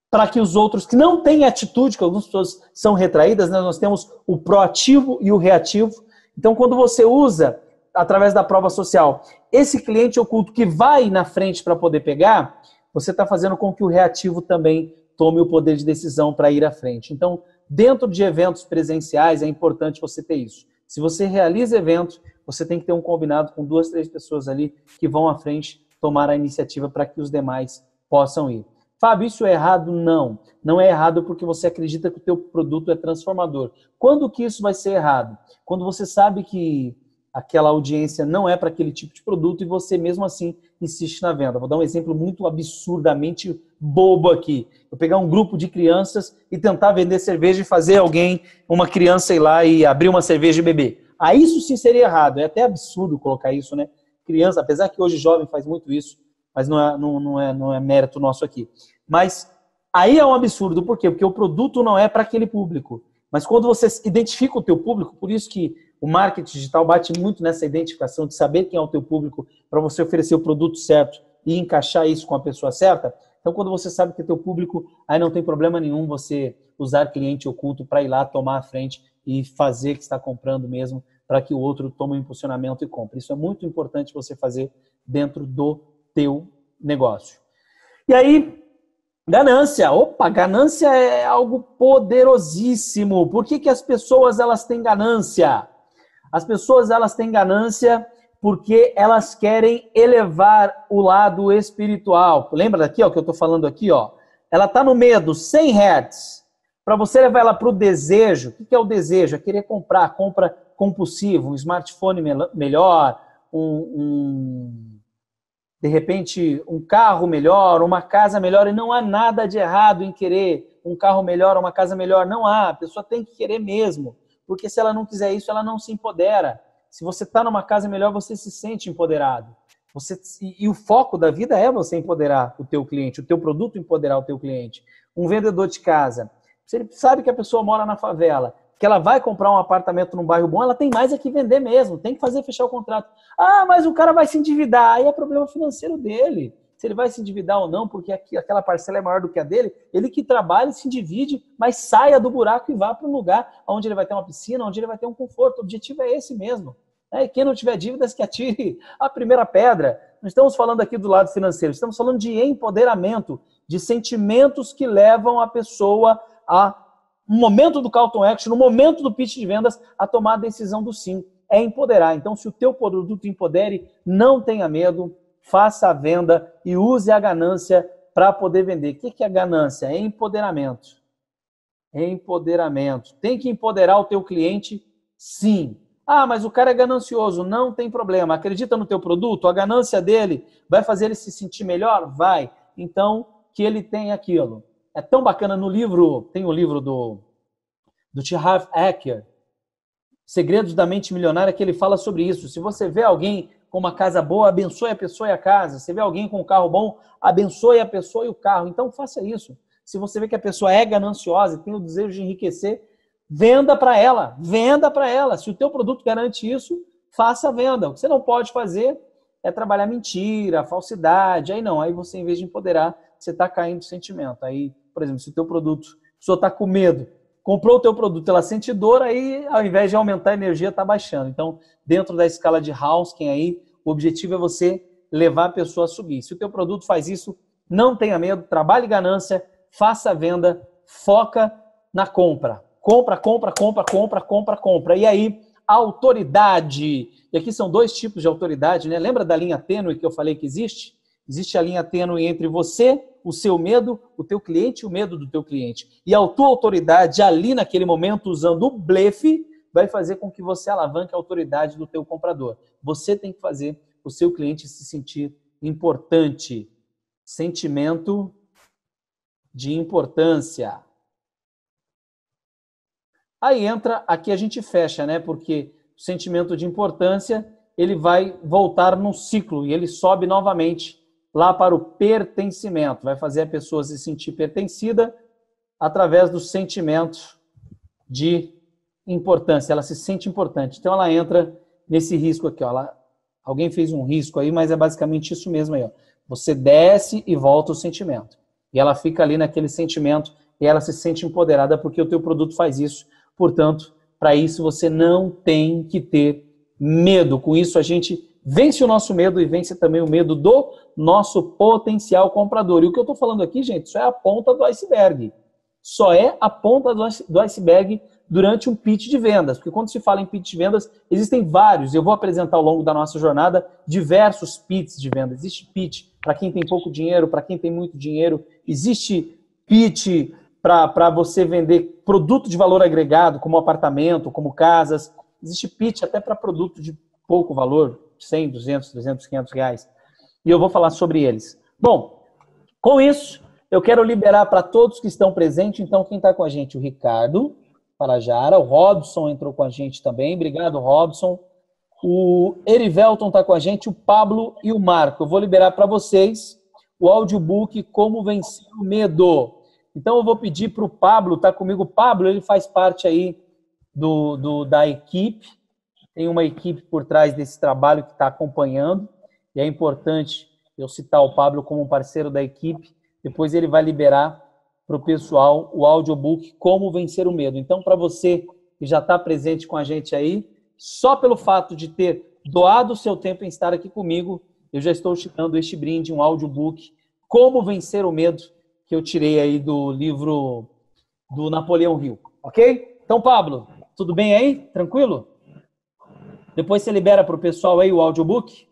Speaker 1: para que os outros que não têm atitude, que algumas pessoas são retraídas, né? Nós temos o proativo e o reativo. Então, quando você usa, através da prova social, esse cliente oculto que vai na frente para poder pegar, você está fazendo com que o reativo também tome o poder de decisão para ir à frente. Então, dentro de eventos presenciais, é importante você ter isso. Se você realiza eventos, você tem que ter um combinado com 2, 3 pessoas ali que vão à frente tomar a iniciativa para que os demais possam ir. Fábio, isso é errado? Não. Não é errado porque você acredita que o teu produto é transformador. Quando que isso vai ser errado? Quando você sabe que aquela audiência não é para aquele tipo de produto e você mesmo assim insiste na venda. Vou dar um exemplo muito absurdamente bobo aqui. Eu pegar um grupo de crianças e tentar vender cerveja e fazer uma criança ir lá e abrir uma cerveja e beber. Aí isso sim seria errado. É até absurdo colocar isso, né? Criança, apesar que hoje jovem faz muito isso, mas não é mérito nosso aqui. Mas aí é um absurdo. Por quê? Porque o produto não é para aquele público. Mas quando você identifica o teu público, por isso que o marketing digital bate muito nessa identificação de saber quem é o teu público para você oferecer o produto certo e encaixar isso com a pessoa certa. Então, quando você sabe que é teu público, aí não tem problema nenhum você usar cliente oculto para ir lá tomar a frente e fazer que está comprando mesmo para que o outro tome um impulsionamento e compre. Isso é muito importante você fazer dentro do teu negócio. E aí, ganância. Opa, ganância é algo poderosíssimo. Por que as pessoas elas têm ganância? As pessoas elas têm ganância porque elas querem elevar o lado espiritual. Lembra daqui, ó, que eu estou falando aqui, ó? Ela está no medo, 100 Hz. Para você levar ela para o desejo, o que é o desejo? É querer compra compulsiva, um smartphone melhor, de repente, um carro melhor, uma casa melhor, e não há nada de errado em querer um carro melhor, uma casa melhor, não há, a pessoa tem que querer mesmo, porque se ela não quiser isso, ela não se empodera. Se você está numa casa melhor, você se sente empoderado. E o foco da vida é você empoderar o teu cliente, o teu produto empoderar o teu cliente. Um vendedor de casa, se ele sabe que a pessoa mora na favela, que ela vai comprar um apartamento num bairro bom, ela tem mais é que vender mesmo, tem que fechar o contrato. Ah, mas o cara vai se endividar, aí é problema financeiro dele. se ele vai se endividar ou não, porque aquela parcela é maior do que a dele, ele que trabalha, se endivide, mas saia do buraco e vá para um lugar onde ele vai ter uma piscina, onde ele vai ter um conforto. O objetivo é esse mesmo. E quem não tiver dívidas, que atire a primeira pedra. Não estamos falando aqui do lado financeiro, estamos falando de empoderamento, de sentimentos que levam a pessoa a, no momento do call to action, no momento do pitch de vendas, a tomar a decisão do sim. É empoderar. Então, se o teu produto empodere, não tenha medo, faça a venda e use a ganância para poder vender. O que é ganância? É empoderamento. É empoderamento. Tem que empoderar o teu cliente? Sim. Ah, mas o cara é ganancioso. Não tem problema. Acredita no teu produto? A ganância dele vai fazer ele se sentir melhor? Vai. Então, que ele tenha aquilo. É tão bacana no livro, tem o livro do T. Harv Eker, Segredos da Mente Milionária, que ele fala sobre isso. Se você vê alguém com uma casa boa, abençoe a pessoa e a casa. Se vê alguém com um carro bom, abençoe a pessoa e o carro. Então faça isso. Se você vê que a pessoa é gananciosa e tem o desejo de enriquecer, venda para ela. Venda para ela. Se o teu produto garante isso, faça a venda. O que você não pode fazer é trabalhar mentira, falsidade. Aí não, aí você, em vez de empoderar, você está caindo de sentimento. Aí, por exemplo, se o teu produto, a pessoa está com medo, comprou o teu produto, ela sente dor, aí ao invés de aumentar a energia, está baixando. Então, dentro da escala de Hausken aí, o objetivo é você levar a pessoa a subir. Se o teu produto faz isso, não tenha medo, trabalhe ganância, faça a venda, foca na compra. Compra, compra, compra, compra, compra, compra. E aí, a autoridade. E aqui são dois tipos de autoridade, né? Lembra da linha tênue que eu falei que existe? Existe a linha tênue entre você, o seu medo, o teu cliente e o medo do teu cliente. E a tua autoridade ali naquele momento, usando o blefe, vai fazer com que você alavanque a autoridade do teu comprador. Você tem que fazer o seu cliente se sentir importante. Sentimento de importância. Aí entra, aqui a gente fecha, né? Porque o sentimento de importância, ele vai voltar num ciclo e ele sobe novamente lá para o pertencimento. Vai fazer a pessoa se sentir pertencida através do sentimento de importância. Ela se sente importante. Então, ela entra nesse risco aqui. Ó. Alguém fez um risco aí, mas é basicamente isso mesmo aí. Ó. Você desce e volta o sentimento. E ela fica ali naquele sentimento e ela se sente empoderada porque o teu produto faz isso. Portanto, para isso você não tem que ter medo. Com isso, a gente vence o nosso medo e vence também o medo do nosso potencial comprador. E o que eu estou falando aqui, gente, isso é a ponta do iceberg. Só é a ponta do iceberg durante um pitch de vendas. Porque quando se fala em pitch de vendas, existem vários. Eu vou apresentar ao longo da nossa jornada diversos pitches de vendas. Existe pitch para quem tem pouco dinheiro, para quem tem muito dinheiro. Existe pitch para você vender produto de valor agregado, como apartamento, como casas. Existe pitch até para produto de pouco valor, 100, 200, 300, 500 reais. E eu vou falar sobre eles. Bom, com isso, eu quero liberar para todos que estão presentes. Então, quem está com a gente? O Ricardo Parajara, o Robson entrou com a gente também. Obrigado, Robson. O Erivelton está com a gente, o Pablo e o Marco. Eu vou liberar para vocês o audiobook Como Vencer o Medo. Então, eu vou pedir para o Pablo, está comigo. O Pablo, ele faz parte aí da equipe. Tem uma equipe por trás desse trabalho que está acompanhando. E é importante eu citar o Pablo como um parceiro da equipe. Depois ele vai liberar para o pessoal o audiobook Como Vencer o Medo. Então, para você que já está presente com a gente aí, só pelo fato de ter doado o seu tempo em estar aqui comigo, eu já estou te dando este brinde, um audiobook Como Vencer o Medo, que eu tirei aí do livro do Napoleão Hill. Ok? Então, Pablo, tudo bem aí? Tranquilo? Depois você libera para o pessoal aí o audiobook.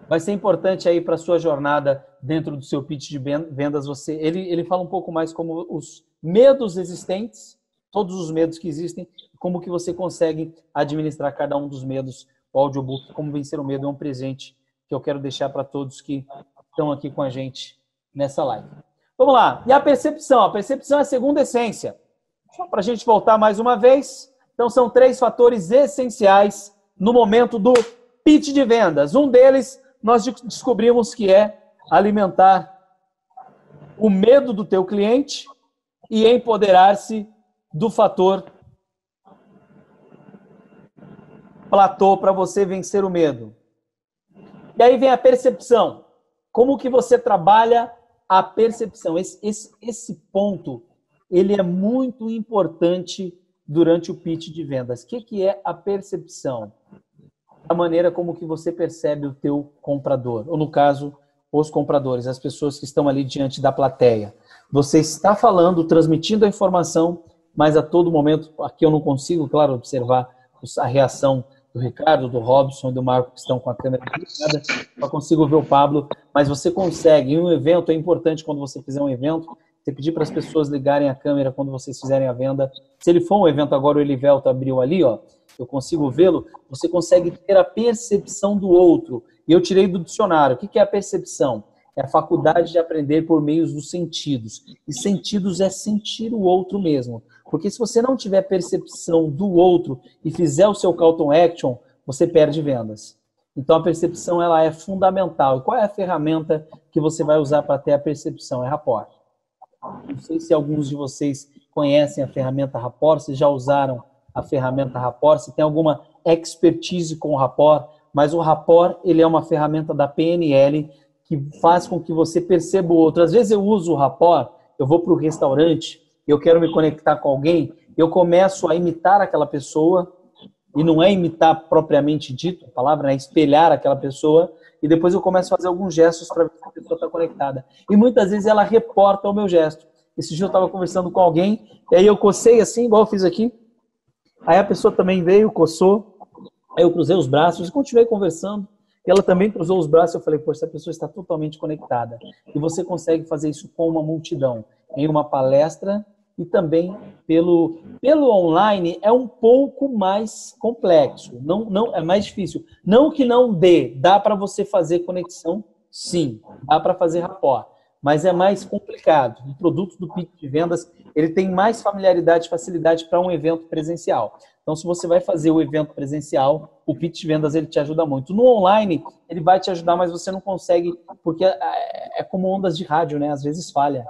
Speaker 1: Vai ser importante aí para a sua jornada dentro do seu pitch de vendas. Ele fala um pouco mais como os medos existentes, todos os medos que existem, como que você consegue administrar cada um dos medos. O audiobook Como Vencer o Medo é um presente que eu quero deixar para todos que estão aqui com a gente nessa live. Vamos lá. E a percepção? A percepção é a segunda essência. Só para a gente voltar mais uma vez. Então, são 3 fatores essenciais no momento do pitch de vendas. Um deles, nós descobrimos que é alimentar o medo do teu cliente e empoderar-se do fator platô para você vencer o medo. E aí vem a percepção. Como que você trabalha a percepção? Esse ponto, ele é muito importante durante o pitch de vendas. O que é a percepção? A maneira como que você percebe o teu comprador, ou no caso, os compradores, as pessoas que estão ali diante da plateia. Você está falando, transmitindo a informação, mas a todo momento, aqui eu não consigo, claro, observar a reação do Ricardo, do Robson e do Marco, que estão com a câmera ligada, só consigo ver o Pablo, mas você consegue. Em um evento, é importante quando você fizer um evento, você pedir para as pessoas ligarem a câmera quando vocês fizerem a venda. Se ele for um evento agora, o Elivelto abriu ali, ó, eu consigo vê-lo, você consegue ter a percepção do outro. E eu tirei do dicionário. O que é a percepção? É a faculdade de aprender por meio dos sentidos. E sentidos é sentir o outro mesmo. Porque se você não tiver percepção do outro e fizer o seu call to action, você perde vendas. Então a percepção ela é fundamental. E qual é a ferramenta que você vai usar para ter a percepção? É rapport. Não sei se alguns de vocês conhecem a ferramenta rapport, se já usaram a ferramenta rapport, se tem alguma expertise com o rapport, mas o rapport ele é uma ferramenta da PNL que faz com que você perceba o outro. Às vezes eu uso o rapport, eu vou para o restaurante, eu quero me conectar com alguém, eu começo a imitar aquela pessoa, e não é imitar propriamente dito, a palavra é espelhar aquela pessoa, e depois eu começo a fazer alguns gestos para ver se a pessoa está conectada. E muitas vezes ela reporta o meu gesto. Esse dia eu estava conversando com alguém, e aí eu cocei assim, igual eu fiz aqui, aí a pessoa também veio, coçou, aí eu cruzei os braços e continuei conversando. E ela também cruzou os braços. Eu falei, poxa, essa pessoa está totalmente conectada. E você consegue fazer isso com uma multidão. Em uma palestra e também pelo online é um pouco mais complexo. Não é mais difícil. Não que não dê. Dá para você fazer conexão? Sim. Dá para fazer rapport. Mas é mais complicado. O produto do pitch de vendas, ele tem mais familiaridade, facilidade para um evento presencial. Então, se você vai fazer o evento presencial, o pitch de vendas ele te ajuda muito. No online, ele vai te ajudar, mas você não consegue, porque é como ondas de rádio, né? Às vezes falha.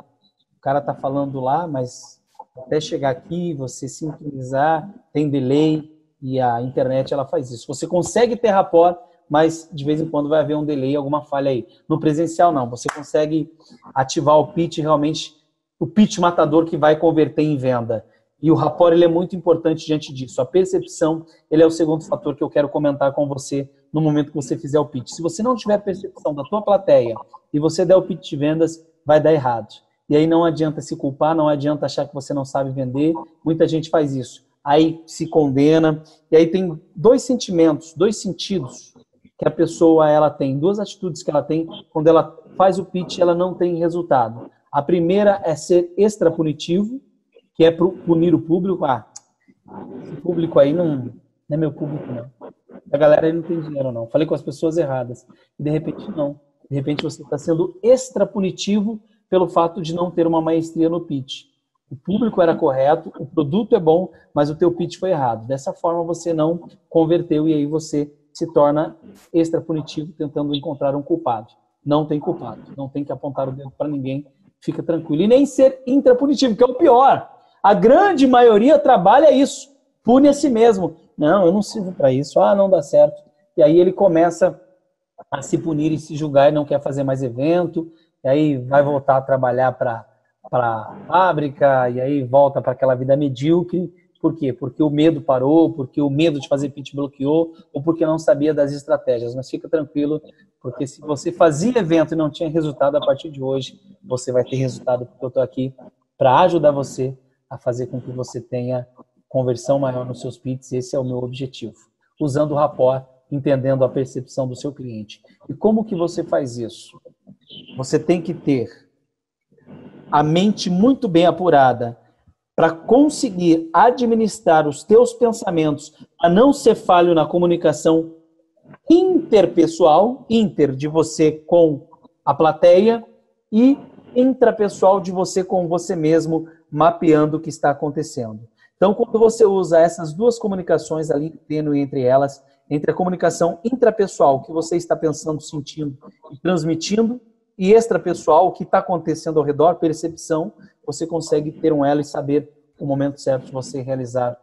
Speaker 1: O cara tá falando lá, mas até chegar aqui, você sintonizar, tem delay, e a internet ela faz isso. Você consegue ter rapport, mas de vez em quando vai haver um delay, alguma falha aí. No presencial, não. Você consegue ativar o pitch realmente, o pitch matador que vai converter em venda. E o rapport ele é muito importante diante disso. A percepção ele é o segundo fator que eu quero comentar com você no momento que você fizer o pitch. Se você não tiver percepção da tua plateia e você der o pitch de vendas, vai dar errado. E aí não adianta se culpar, não adianta achar que você não sabe vender. Muita gente faz isso. Aí se condena. E aí tem dois sentimentos, dois sentidos que a pessoa ela tem, duas atitudes que ela tem quando ela faz o pitch, ela não tem resultado. A primeira é ser extra punitivo, que é punir o público. Ah, esse público aí não é meu público, não. A galera aí não tem dinheiro, não. Falei com as pessoas erradas. E de repente, não. De repente, você está sendo extra punitivo pelo fato de não ter uma maestria no pitch. O público era correto, o produto é bom, mas o teu pitch foi errado. Dessa forma, você não converteu e aí você se torna extra punitivo tentando encontrar um culpado. Não tem culpado. Não tem que apontar o dedo para ninguém. Fica tranquilo. E nem ser intrapunitivo, que é o pior. A grande maioria trabalha isso, pune a si mesmo. Não, eu não sirvo para isso, não dá certo. E aí ele começa a se punir e se julgar e não quer fazer mais evento, e aí vai voltar a trabalhar para a fábrica, e aí volta para aquela vida medíocre. Por quê? Porque o medo parou, porque o medo de fazer pitch bloqueou, ou porque não sabia das estratégias. Mas fica tranquilo, porque se você fazia evento e não tinha resultado, a partir de hoje, você vai ter resultado, porque eu estou aqui para ajudar você a fazer com que você tenha conversão maior nos seus pitches. Esse é o meu objetivo. Usando o rapport, entendendo a percepção do seu cliente. E como que você faz isso? Você tem que ter a mente muito bem apurada para conseguir administrar os teus pensamentos, a não ser falho na comunicação interpessoal, inter de você com a plateia e intrapessoal de você com você mesmo, mapeando o que está acontecendo. Então, quando você usa essas duas comunicações, a linha tênue entre elas, entre a comunicação intrapessoal, que você está pensando, sentindo e transmitindo, e extrapessoal, o que está acontecendo ao redor, percepção, você consegue ter um elo e saber o momento certo de você realizar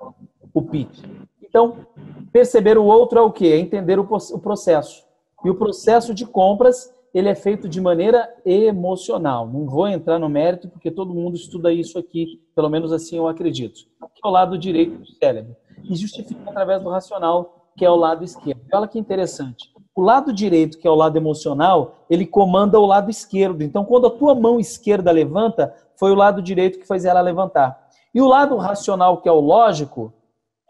Speaker 1: o pitch. Então, perceber o outro é o quê? É entender o processo. E o processo de compras, ele é feito de maneira emocional. Não vou entrar no mérito, porque todo mundo estuda isso aqui, pelo menos assim eu acredito. Que é o lado direito do cérebro. E justifica através do racional, que é o lado esquerdo. Olha que interessante. O lado direito, que é o lado emocional, ele comanda o lado esquerdo. Então, quando a tua mão esquerda levanta, foi o lado direito que fez ela levantar. E o lado racional, que é o lógico,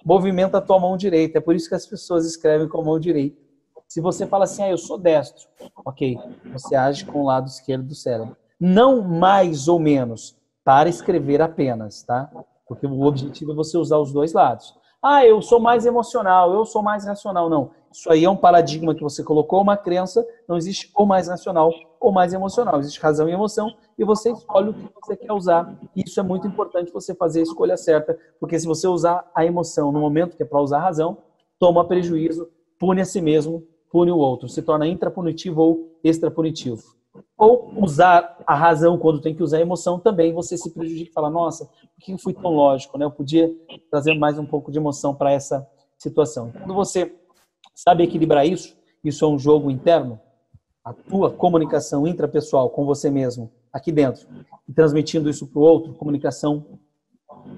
Speaker 1: movimenta a tua mão direita. É por isso que as pessoas escrevem com a mão direita. Se você fala assim, eu sou destro, ok, você age com o lado esquerdo do cérebro. Não mais ou menos, para escrever apenas, tá? Porque o objetivo é você usar os dois lados. Eu sou mais emocional, eu sou mais racional. Não, isso aí é um paradigma que você colocou, uma crença, não existe ou mais racional ou mais emocional. Existe razão e emoção e você escolhe o que você quer usar. Isso é muito importante você fazer a escolha certa, porque se você usar a emoção no momento que é para usar a razão, toma prejuízo, pune a si mesmo, pune o outro, se torna intrapunitivo ou extrapunitivo. Ou usar a razão quando tem que usar a emoção, também você se prejudica e fala, nossa, por que eu fui tão lógico, né? Eu podia trazer mais um pouco de emoção para essa situação. Quando você sabe equilibrar isso, isso é um jogo interno, a tua comunicação intrapessoal com você mesmo, aqui dentro, e transmitindo isso para o outro, comunicação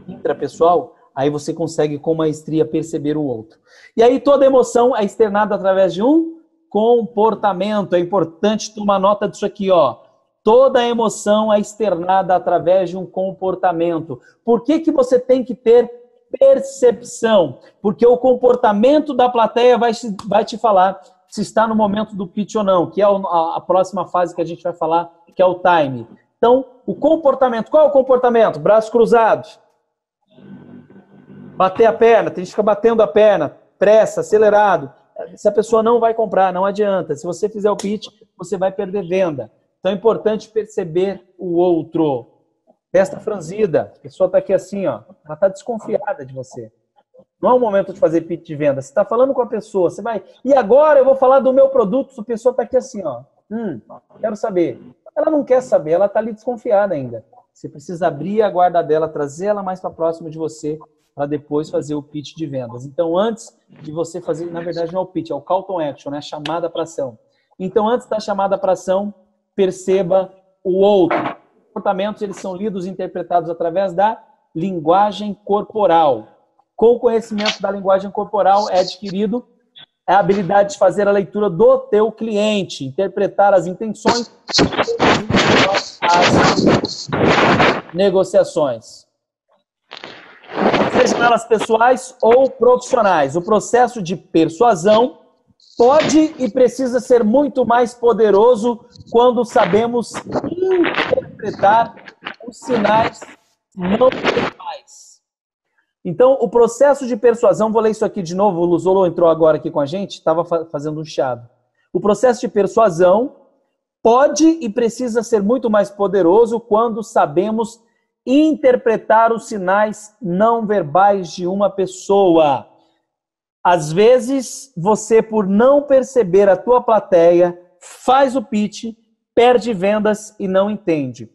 Speaker 1: intrapessoal, aí você consegue com maestria perceber o outro. E aí toda emoção é externada através de um comportamento. É importante tomar nota disso aqui, ó. Toda emoção é externada através de um comportamento. Por que que você tem que ter percepção? Porque o comportamento da plateia vai te falar se está no momento do pitch ou não, que é a próxima fase que a gente vai falar, que é o time. Então, o comportamento. Qual é o comportamento? Braços cruzados. Bater a perna, tem que ficar batendo a perna, pressa, acelerado. Se a pessoa não vai comprar, não adianta. Se você fizer o pitch, você vai perder venda. Então é importante perceber o outro. Testa franzida. A pessoa está aqui assim, ó. Ela está desconfiada de você. Não é o momento de fazer pitch de venda. Você está falando com a pessoa, você vai... E agora eu vou falar do meu produto. A pessoa está aqui assim, ó. Quero saber. Ela não quer saber, ela está ali desconfiada ainda. Você precisa abrir a guarda dela, trazer ela mais para próximo de você, para depois fazer o pitch de vendas. Então, antes de você fazer, na verdade não é o pitch, é o call to action, né? A chamada para ação. Então, antes da chamada para ação, perceba o outro. Os comportamentos, eles são lidos e interpretados através da linguagem corporal. Com o conhecimento da linguagem corporal é adquirido a habilidade de fazer a leitura do teu cliente, interpretar as intenções as negociações. Sejam elas pessoais ou profissionais. O processo de persuasão pode e precisa ser muito mais poderoso quando sabemos interpretar os sinais não verbais. Então, o processo de persuasão, vou ler isso aqui de novo, o Luzolo entrou agora aqui com a gente, estava fazendo um chiado. O processo de persuasão pode e precisa ser muito mais poderoso quando sabemos interpretar os sinais não verbais de uma pessoa. Às vezes, você, por não perceber a tua plateia, faz o pitch, perde vendas e não entende.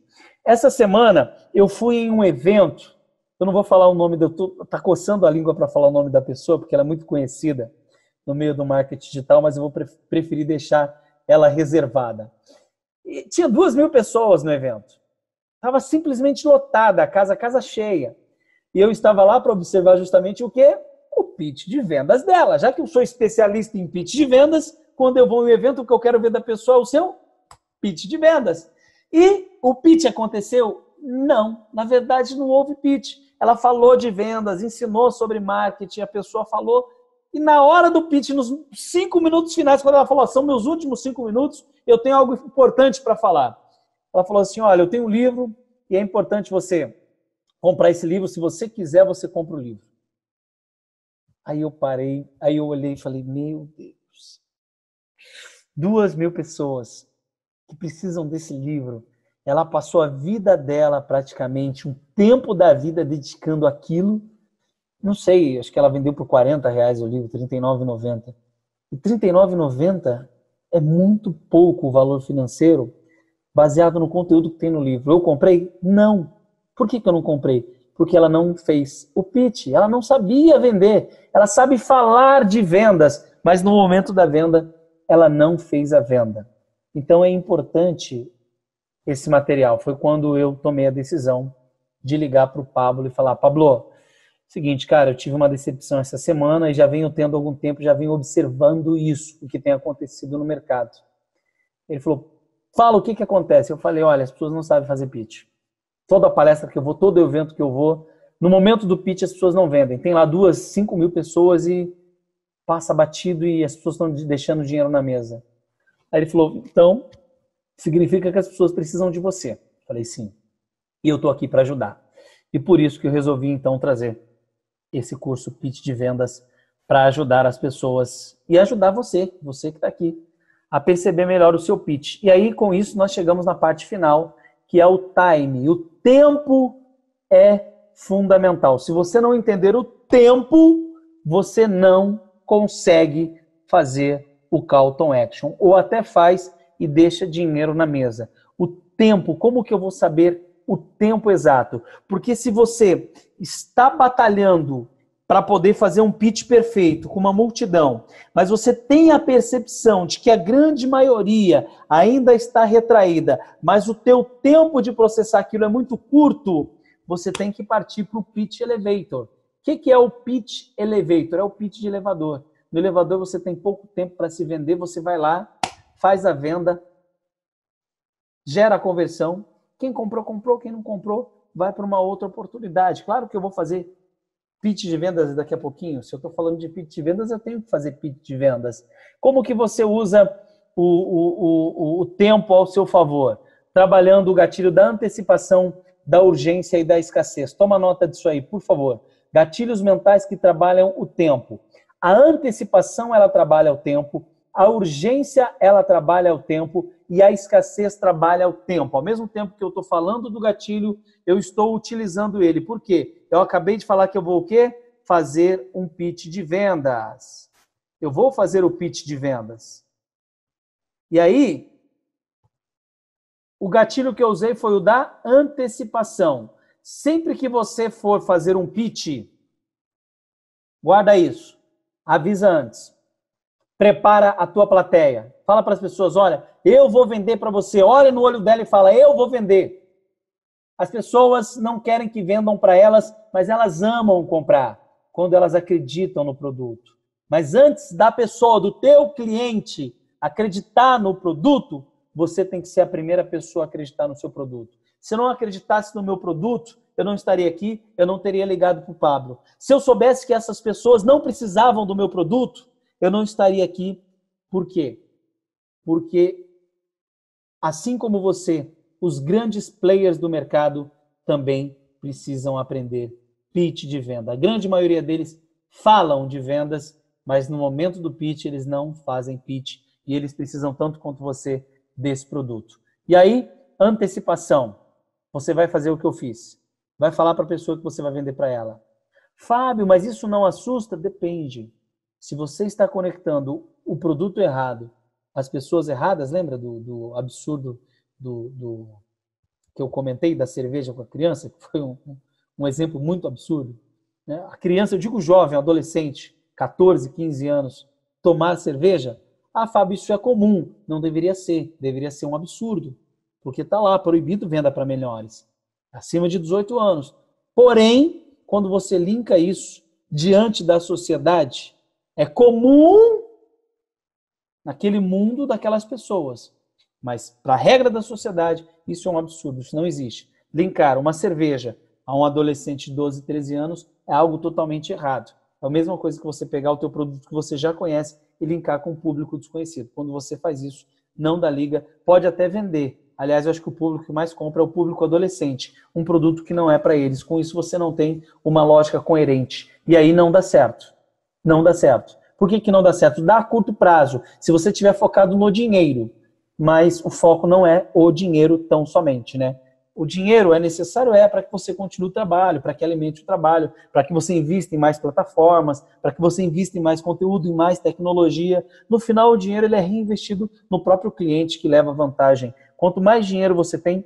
Speaker 1: Essa semana, eu fui em um evento, eu não vou falar o nome, tá coçando a língua para falar o nome da pessoa, porque ela é muito conhecida no meio do marketing digital, mas eu vou preferir deixar ela reservada. E tinha 2.000 pessoas no evento. Estava simplesmente lotada, a casa cheia. E eu estava lá para observar justamente o quê? O pitch de vendas dela. Já que eu sou especialista em pitch de vendas, quando eu vou em um evento, o que eu quero ver da pessoa é o seu pitch de vendas. E o pitch aconteceu? Não. Na verdade, não houve pitch. Ela falou de vendas, ensinou sobre marketing, a pessoa falou. E na hora do pitch, nos 5 minutos finais, quando ela falou, são meus últimos 5 minutos, eu tenho algo importante para falar. Ela falou assim, olha, eu tenho um livro e é importante você comprar esse livro. Se você quiser, você compra o livro. Aí eu parei, aí eu olhei e falei, meu Deus, 2.000 pessoas que precisam desse livro. Ela passou a vida dela praticamente, um tempo da vida dedicando aquilo. Não sei, acho que ela vendeu por R$40 o livro, R$39,90. E R$39,90 é muito pouco o valor financeiro baseado no conteúdo que tem no livro. Eu comprei? Não. Por que eu não comprei? Porque ela não fez o pitch, ela não sabia vender. Ela sabe falar de vendas, mas no momento da venda, ela não fez a venda. Então é importante esse material. Foi quando eu tomei a decisão de ligar para o Pablo e falar: Pablo, seguinte, cara, eu tive uma decepção essa semana e já venho tendo algum tempo, já venho observando isso, o que tem acontecido no mercado. Ele falou: fala, o que acontece? Eu falei: olha, as pessoas não sabem fazer pitch. Toda palestra que eu vou, todo evento que eu vou, no momento do pitch as pessoas não vendem. Tem lá 5 mil pessoas e passa batido e as pessoas estão deixando dinheiro na mesa. Aí ele falou: então, significa que as pessoas precisam de você. Eu falei: sim. E eu estou aqui para ajudar. E por isso que eu resolvi, então, trazer esse curso Pitch de Vendas para ajudar as pessoas e ajudar você que está aqui, a perceber melhor o seu pitch. E aí, com isso, nós chegamos na parte final, que é o time. O tempo é fundamental. Se você não entender o tempo, você não consegue fazer o call to action. Ou até faz e deixa dinheiro na mesa. O tempo, como que eu vou saber o tempo exato? Porque se você está batalhando para poder fazer um pitch perfeito com uma multidão, mas você tem a percepção de que a grande maioria ainda está retraída, mas o teu tempo de processar aquilo é muito curto, você tem que partir para o pitch elevator. O que é o pitch elevator? É o pitch de elevador. No elevador você tem pouco tempo para se vender, você vai lá, faz a venda, gera a conversão. Quem comprou, comprou. Quem não comprou, vai para uma outra oportunidade. Claro que eu vou fazer pitch de vendas daqui a pouquinho. Se eu estou falando de pitch de vendas, eu tenho que fazer pitch de vendas. Como que você usa o tempo ao seu favor? Trabalhando o gatilho da antecipação, da urgência e da escassez. Toma nota disso aí, por favor. Gatilhos mentais que trabalham o tempo. A antecipação, ela trabalha o tempo. A urgência, ela trabalha o tempo. E a escassez trabalha o tempo. Ao mesmo tempo que eu estou falando do gatilho, eu estou utilizando ele. Por quê? Eu acabei de falar que eu vou o quê? Fazer um pitch de vendas. Eu vou fazer o pitch de vendas. E aí, o gatilho que eu usei foi o da antecipação. Sempre que você for fazer um pitch, guarda isso. Avisa antes. Prepara a tua plateia. Fala para as pessoas: olha, eu vou vender para você. Olha no olho dela e fala: eu vou vender. As pessoas não querem que vendam para elas, mas elas amam comprar quando elas acreditam no produto. Mas antes da pessoa, do teu cliente, acreditar no produto, você tem que ser a primeira pessoa a acreditar no seu produto. Se eu não acreditasse no meu produto, eu não estaria aqui, eu não teria ligado para o Pablo. Se eu soubesse que essas pessoas não precisavam do meu produto, eu não estaria aqui. Por quê? Porque, assim como você, os grandes players do mercado também precisam aprender pitch de venda. A grande maioria deles falam de vendas, mas no momento do pitch eles não fazem pitch e eles precisam tanto quanto você desse produto. E aí, antecipação. Você vai fazer o que eu fiz. Vai falar para a pessoa que você vai vender para ela. Fábio, mas isso não assusta? Depende. Se você está conectando o produto errado às pessoas erradas, lembra do absurdo que eu comentei da cerveja com a criança, que foi um exemplo muito absurdo, né? A criança, eu digo jovem, adolescente, 14, 15 anos, tomar cerveja, Fábio, isso é comum, não deveria ser um absurdo, porque está lá, proibido venda para menores, acima de 18 anos. Porém, quando você linka isso diante da sociedade, é comum naquele mundo daquelas pessoas. Mas, para a regra da sociedade, isso é um absurdo, isso não existe. Linkar uma cerveja a um adolescente de 12, 13 anos é algo totalmente errado. É a mesma coisa que você pegar o teu produto que você já conhece e linkar com um público desconhecido. Quando você faz isso, não dá liga, pode até vender. Aliás, eu acho que o público que mais compra é o público adolescente, um produto que não é para eles. Com isso, você não tem uma lógica coerente. E aí não dá certo. Não dá certo. Por que não dá certo? Dá a curto prazo, se você estiver focado no dinheiro. Mas o foco não é o dinheiro tão somente, né? O dinheiro é necessário para que você continue o trabalho, para que alimente o trabalho, para que você invista em mais plataformas, para que você invista em mais conteúdo, em mais tecnologia. No final, o dinheiro ele é reinvestido no próprio cliente, que leva vantagem. Quanto mais dinheiro você tem,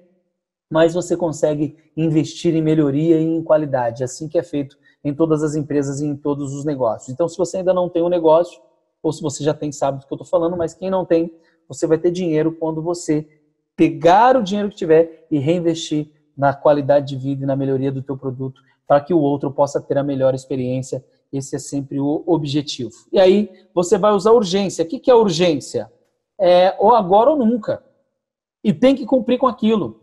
Speaker 1: mais você consegue investir em melhoria e em qualidade. Assim que é feito em todas as empresas e em todos os negócios. Então, se você ainda não tem um negócio, ou se você já tem, sabe do que eu estou falando, mas quem não tem, você vai ter dinheiro quando você pegar o dinheiro que tiver e reinvestir na qualidade de vida e na melhoria do teu produto, para que o outro possa ter a melhor experiência. Esse é sempre o objetivo. E aí, você vai usar urgência. O que é urgência? É ou agora ou nunca. E tem que cumprir com aquilo.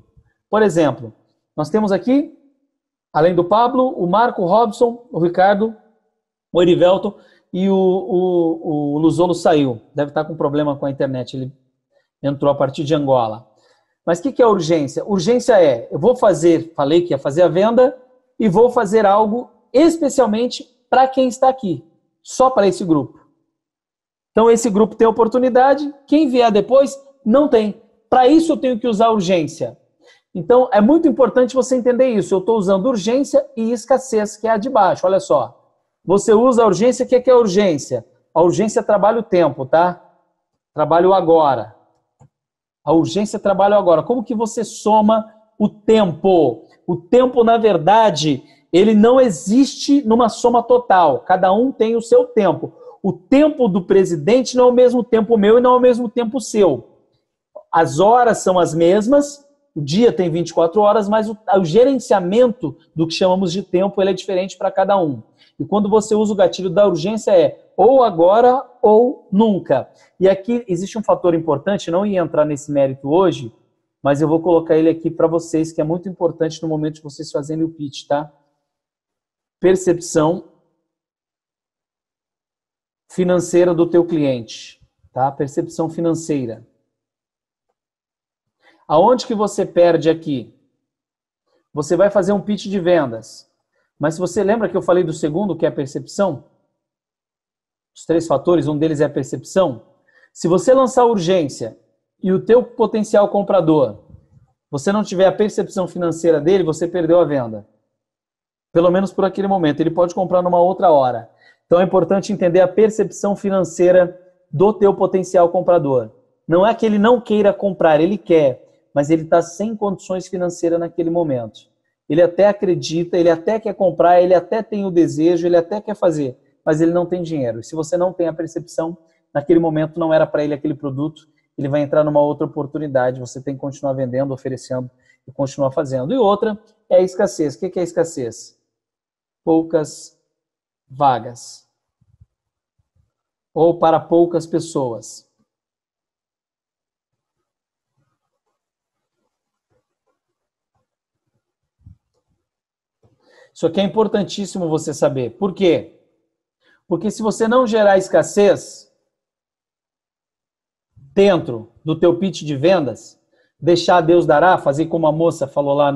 Speaker 1: Por exemplo, nós temos aqui, além do Pablo, o Marco, o Robson, o Ricardo, o Erivelto e o Luzolo saiu. Deve estar com problema com a internet. Ele entrou a partir de Angola. Mas o que é urgência? Urgência é, eu vou fazer, falei que ia fazer a venda, e vou fazer algo especialmente para quem está aqui. Só para esse grupo. Então esse grupo tem oportunidade, quem vier depois não tem. Para isso eu tenho que usar urgência. Então é muito importante você entender isso. Eu estou usando urgência e escassez, que é a de baixo. Olha só. Você usa a urgência, o que é urgência? A urgência trabalha o tempo, tá? Trabalha o agora. A urgência trabalha o agora. Como que você soma o tempo? O tempo, na verdade, ele não existe numa soma total. Cada um tem o seu tempo. O tempo do presidente não é o mesmo tempo meu e não é o mesmo tempo seu. As horas são as mesmas, o dia tem 24 horas, mas o gerenciamento do que chamamos de tempo ele é diferente para cada um. E quando você usa o gatilho da urgência é ou agora ou nunca. E aqui existe um fator importante, não ia entrar nesse mérito hoje, mas eu vou colocar ele aqui para vocês, que é muito importante no momento de vocês fazerem o pitch, tá? Percepção financeira do teu cliente, tá? Percepção financeira. Aonde que você perde aqui? Você vai fazer um pitch de vendas, mas se você lembra que eu falei do segundo, que é a percepção, os 3 fatores, um deles é a percepção. Se você lançar urgência e o teu potencial comprador, você não tiver a percepção financeira dele, você perdeu a venda. Pelo menos por aquele momento. Ele pode comprar numa outra hora. Então é importante entender a percepção financeira do teu potencial comprador. Não é que ele não queira comprar, ele quer, mas ele está sem condições financeiras naquele momento. Ele até acredita, ele até quer comprar, ele até tem o desejo, ele até quer fazer, mas ele não tem dinheiro. E se você não tem a percepção, naquele momento não era para ele aquele produto, ele vai entrar numa outra oportunidade, você tem que continuar vendendo, oferecendo e continuar fazendo. E outra é a escassez. O que é a escassez? Poucas vagas. Ou para poucas pessoas. Isso aqui é importantíssimo você saber. Por quê? Porque se você não gerar escassez dentro do teu pitch de vendas, deixar Deus dará, fazer como a moça falou lá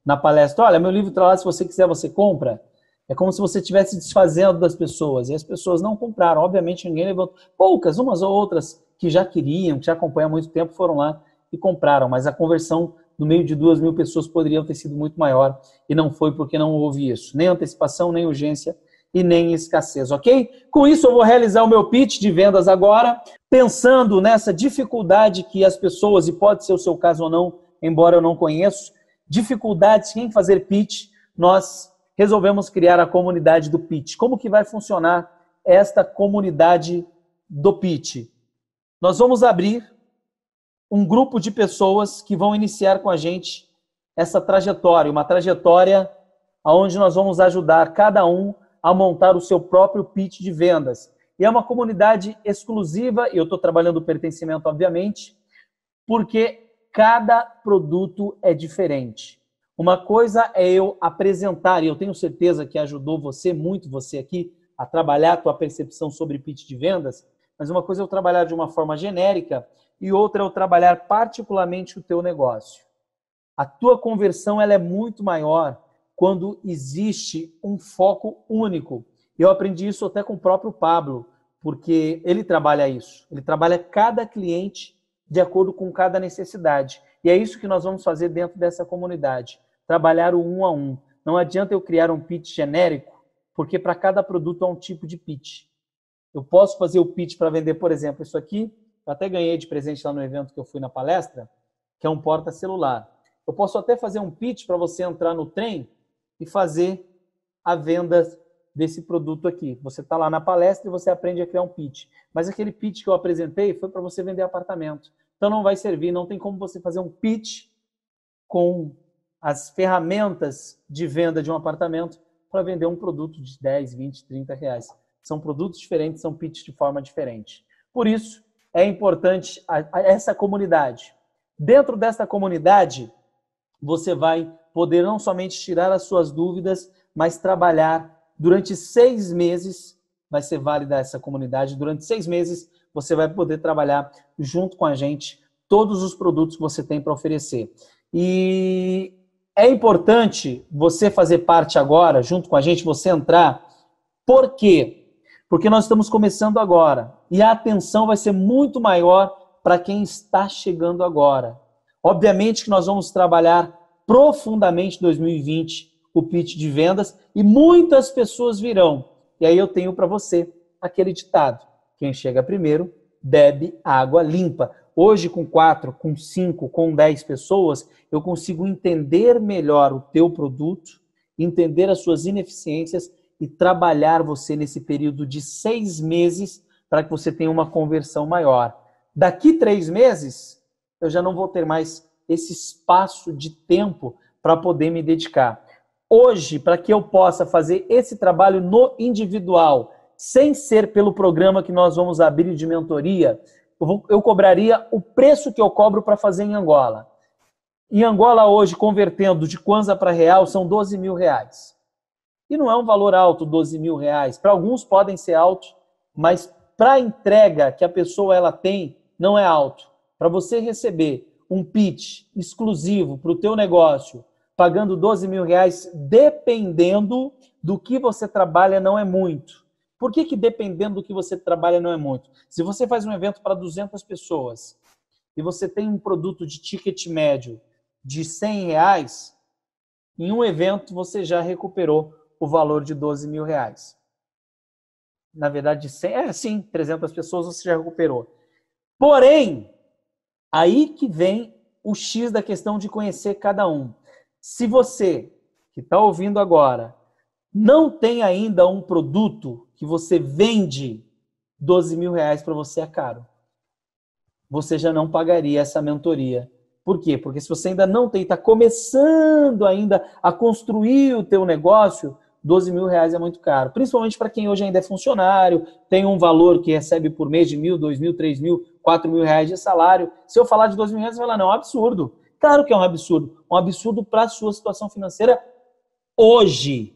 Speaker 1: na palestra, olha, meu livro está lá, se você quiser você compra. É como se você estivesse desfazendo das pessoas, e as pessoas não compraram, obviamente ninguém levantou. Poucas, umas ou outras que já queriam, que já acompanham há muito tempo, foram lá e compraram, mas a conversão no meio de 2.000 pessoas poderiam ter sido muito maior, e não foi porque não houve isso, nem antecipação, nem urgência e nem escassez, ok? Com isso eu vou realizar o meu pitch de vendas agora, pensando nessa dificuldade que as pessoas, e pode ser o seu caso ou não, embora eu não conheça, dificuldades em fazer pitch, nós resolvemos criar a comunidade do pitch. Como que vai funcionar esta comunidade do pitch? Nós vamos abrir um grupo de pessoas que vão iniciar com a gente essa trajetória, uma trajetória onde nós vamos ajudar cada um a montar o seu próprio pitch de vendas. E é uma comunidade exclusiva, e eu estou trabalhando o pertencimento, obviamente, porque cada produto é diferente. Uma coisa é eu apresentar, e eu tenho certeza que ajudou você, muito você aqui, a trabalhar a tua percepção sobre pitch de vendas, mas uma coisa é eu trabalhar de uma forma genérica e outra é eu trabalhar particularmente o teu negócio. A tua conversão ela é muito maior quando existe um foco único. Eu aprendi isso até com o próprio Pablo, porque ele trabalha isso. Ele trabalha cada cliente de acordo com cada necessidade. E é isso que nós vamos fazer dentro dessa comunidade. Trabalhar o 1 a 1. Não adianta eu criar um pitch genérico, porque para cada produto há um tipo de pitch. Eu posso fazer o pitch para vender, por exemplo, isso aqui. Eu até ganhei de presente lá no evento que eu fui na palestra, que é um porta-celular. Eu posso até fazer um pitch para você entrar no trem e fazer a venda desse produto aqui. Você está lá na palestra e você aprende a criar um pitch. Mas aquele pitch que eu apresentei foi para você vender apartamento. Então não vai servir, não tem como você fazer um pitch com as ferramentas de venda de um apartamento para vender um produto de 10, 20, 30 reais. São produtos diferentes, são pitches de forma diferente. Por isso, é importante essa comunidade. Dentro dessa comunidade, você vai poder não somente tirar as suas dúvidas, mas trabalhar durante 6 meses. Vai ser válida essa comunidade. Durante 6 meses, você vai poder trabalhar junto com a gente todos os produtos que você tem para oferecer. E é importante você fazer parte agora, junto com a gente, você entrar. Por quê? Porque nós estamos começando agora. E a atenção vai ser muito maior para quem está chegando agora. Obviamente que nós vamos trabalhar profundamente em 2020 o pitch de vendas e muitas pessoas virão. E aí eu tenho para você aquele ditado: quem chega primeiro bebe água limpa. Hoje, com 4, com 5, com 10 pessoas, eu consigo entender melhor o teu produto, entender as suas ineficiências e trabalhar você nesse período de 6 meses para que você tenha uma conversão maior. Daqui 3 meses, eu já não vou ter mais esse espaço de tempo para poder me dedicar. Hoje, para que eu possa fazer esse trabalho no individual, sem ser pelo programa que nós vamos abrir de mentoria, eu cobraria o preço que eu cobro para fazer em Angola. Em Angola, hoje, convertendo de Kwanza para real, são 12 mil reais. E não é um valor alto, 12 mil reais. Para alguns podem ser altos, mas para a entrega que a pessoa ela tem, não é alto. Para você receber um pitch exclusivo para o teu negócio, pagando 12 mil reais, dependendo do que você trabalha, não é muito. Por que dependendo do que você trabalha não é muito? Se você faz um evento para 200 pessoas e você tem um produto de ticket médio de 100 reais, em um evento você já recuperou o valor de 12 mil reais. Na verdade, 100, sim, 300 pessoas você já recuperou. Porém, aí que vem o X da questão de conhecer cada um. Se você, que está ouvindo agora, não tem ainda um produto que você vende, 12 mil reais para você é caro. Você já não pagaria essa mentoria. Por quê? Porque se você ainda não tem, está começando ainda a construir o teu negócio, 12 mil reais é muito caro. Principalmente para quem hoje ainda é funcionário, tem um valor que recebe por mês de 1.000, 2.000, 3.000, 4.000 reais de salário. Se eu falar de 12 mil reais, você vai falar, não, é um absurdo. Claro que é um absurdo. Um absurdo para a sua situação financeira hoje.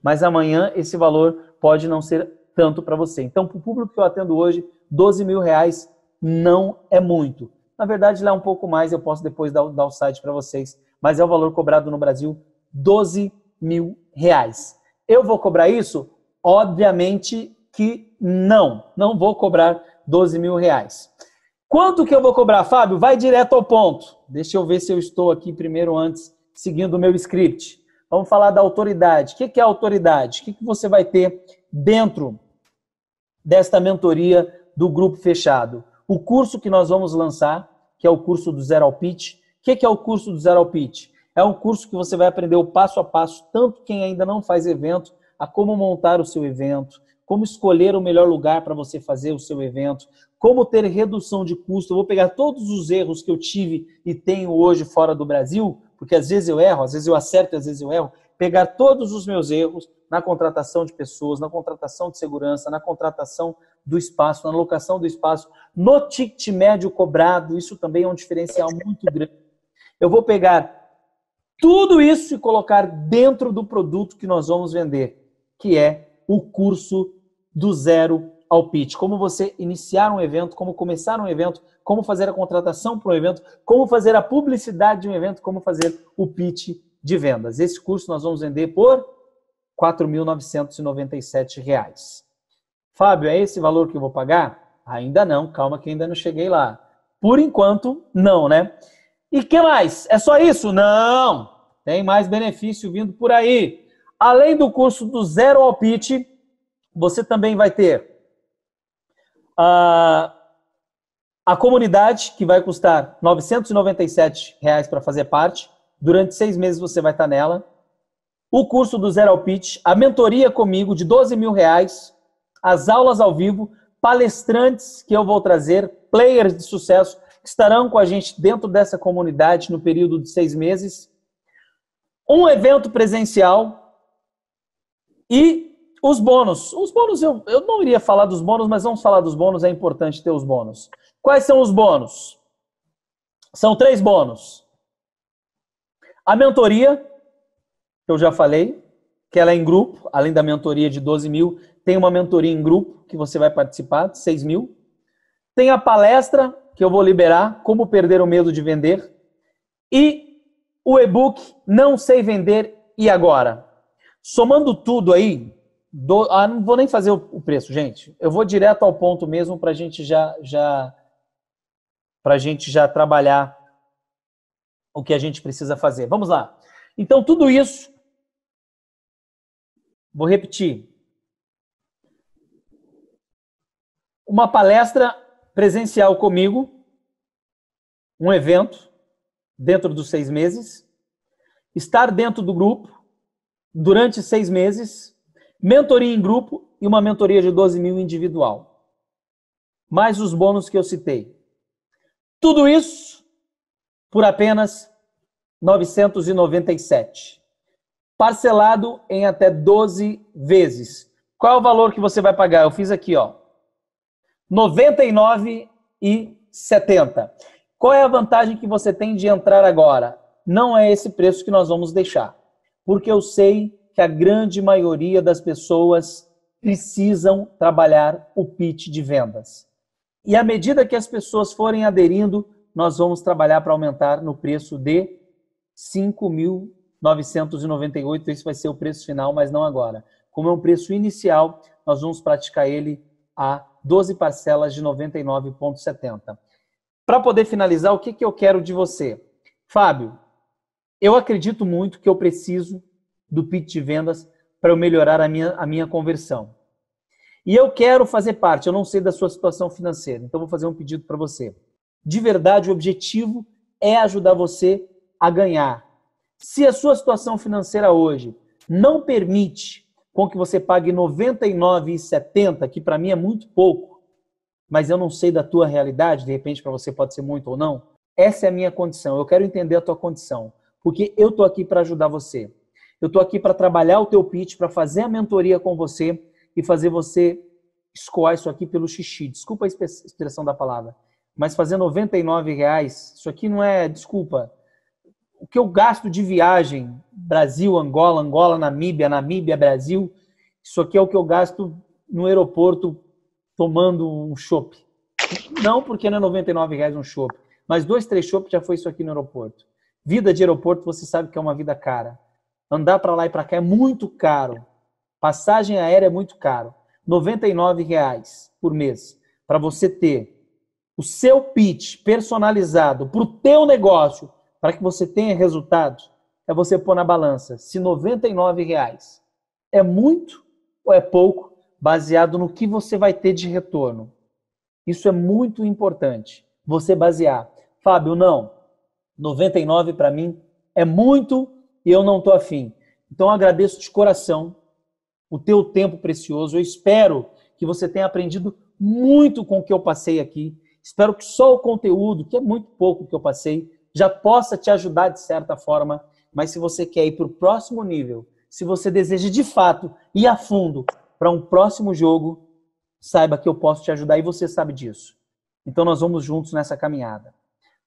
Speaker 1: Mas amanhã esse valor pode não ser tanto para você. Então, para o público que eu atendo hoje, 12 mil reais não é muito. Na verdade, lá é um pouco mais, eu posso depois dar o site para vocês, mas é o valor cobrado no Brasil, 12 mil reais. Eu vou cobrar isso? Obviamente que não vou cobrar 12 mil reais. Quanto que eu vou cobrar, Fábio? Vai direto ao ponto. Deixa eu ver se eu estou aqui primeiro antes, seguindo o meu script. Vamos falar da autoridade. O que é autoridade? O que você vai ter dentro desta mentoria do grupo fechado? O curso que nós vamos lançar, que é o curso do Zero ao Pitch. O que é o curso do Zero ao Pitch? É um curso que você vai aprender o passo a passo, tanto quem ainda não faz evento, a como montar o seu evento, como escolher o melhor lugar para você fazer o seu evento, como ter redução de custo. Eu vou pegar todos os erros que eu tive e tenho hoje fora do Brasil, porque às vezes eu erro, às vezes eu acerto, às vezes eu erro, pegar todos os meus erros na contratação de pessoas, na contratação de segurança, na contratação do espaço, na locação do espaço, no ticket médio cobrado, isso também é um diferencial muito grande. Eu vou pegar tudo isso e colocar dentro do produto que nós vamos vender, que é o curso do Zero ao Pitch. Como você iniciar um evento, como começar um evento, como fazer a contratação para um evento, como fazer a publicidade de um evento, como fazer o pitch de vendas. Esse curso nós vamos vender por R$ 4.997. Fábio, é esse valor que eu vou pagar? Ainda não, calma que ainda não cheguei lá. Por enquanto, não, né? E que mais? É só isso? Não! Tem mais benefício vindo por aí. Além do curso do Zero ao Pitch, você também vai ter a comunidade, que vai custar R$ 997 para fazer parte. Durante 6 meses você vai estar nela. o curso do Zero ao Pitch, a mentoria comigo de R$ 12.000, as aulas ao vivo, palestrantes que eu vou trazer, players de sucesso que estarão com a gente dentro dessa comunidade no período de 6 meses, um evento presencial e os bônus. Os bônus, eu não iria falar dos bônus, mas vamos falar dos bônus, é importante ter os bônus. Quais são os bônus? São 3 bônus. A mentoria, que eu já falei, que ela é em grupo, além da mentoria de 12.000, tem uma mentoria em grupo que você vai participar, de 6.000. Tem a palestra, que eu vou liberar, Como Perder o Medo de Vender. E o e-book Não Sei Vender e Agora. Somando tudo aí, não vou nem fazer o preço, gente. Eu vou direto ao ponto mesmo para a gente já trabalhar o que a gente precisa fazer. Vamos lá. Então, tudo isso, vou repetir. Uma palestra presencial comigo, um evento dentro dos 6 meses, estar dentro do grupo durante 6 meses, mentoria em grupo e uma mentoria de 12.000 individual. Mais os bônus que eu citei. Tudo isso por apenas 997. Parcelado em até 12 vezes. Qual é o valor que você vai pagar? Eu fiz aqui, ó. R$ 99,70. Qual é a vantagem que você tem de entrar agora? Não é esse preço que nós vamos deixar. Porque eu sei que a grande maioria das pessoas precisam trabalhar o pitch de vendas. E à medida que as pessoas forem aderindo, nós vamos trabalhar para aumentar no preço de R$ 5.998. Esse vai ser o preço final, mas não agora. Como é um preço inicial, nós vamos praticar ele a 12 parcelas de R$ 99,70. Para poder finalizar, o que eu quero de você? Fábio, eu acredito muito que eu preciso do pitch de vendas para eu melhorar a minha conversão. E eu quero fazer parte, eu não sei da sua situação financeira, então vou fazer um pedido para você. De verdade, o objetivo é ajudar você a ganhar. Se a sua situação financeira hoje não permite com que você pague R$ 99,70, que para mim é muito pouco, mas eu não sei da tua realidade, de repente para você pode ser muito ou não, essa é a minha condição, eu quero entender a tua condição, porque eu estou aqui para ajudar você. Eu estou aqui para trabalhar o teu pitch, para fazer a mentoria com você e fazer você escoar isso aqui pelo xixi. Desculpa a expressão da palavra, mas fazer R$ 99,00, isso aqui não é, desculpa, o que eu gasto de viagem, Brasil, Angola, Angola, Namíbia, Namíbia, Brasil, isso aqui é o que eu gasto no aeroporto tomando um chopp. Não porque não é R$ 99,00 um chopp, mas 2, 3 chopp já foi isso aqui no aeroporto. Vida de aeroporto, você sabe que é uma vida cara. Andar para lá e para cá é muito caro. Passagem aérea é muito caro. R$ 99,00 por mês. Para você ter o seu pitch personalizado para o teu negócio, para que você tenha resultados, é você pôr na balança se R$ 99,00 é muito ou é pouco, baseado no que você vai ter de retorno. Isso é muito importante. Você basear. Fábio, não. 99 para mim é muito e eu não estou afim. Então eu agradeço de coração o teu tempo precioso. Eu espero que você tenha aprendido muito com o que eu passei aqui. Espero que só o conteúdo, que é muito pouco que eu passei, já possa te ajudar de certa forma. Mas se você quer ir para o próximo nível, se você deseja de fato ir a fundo para um próximo jogo, saiba que eu posso te ajudar e você sabe disso. Então nós vamos juntos nessa caminhada.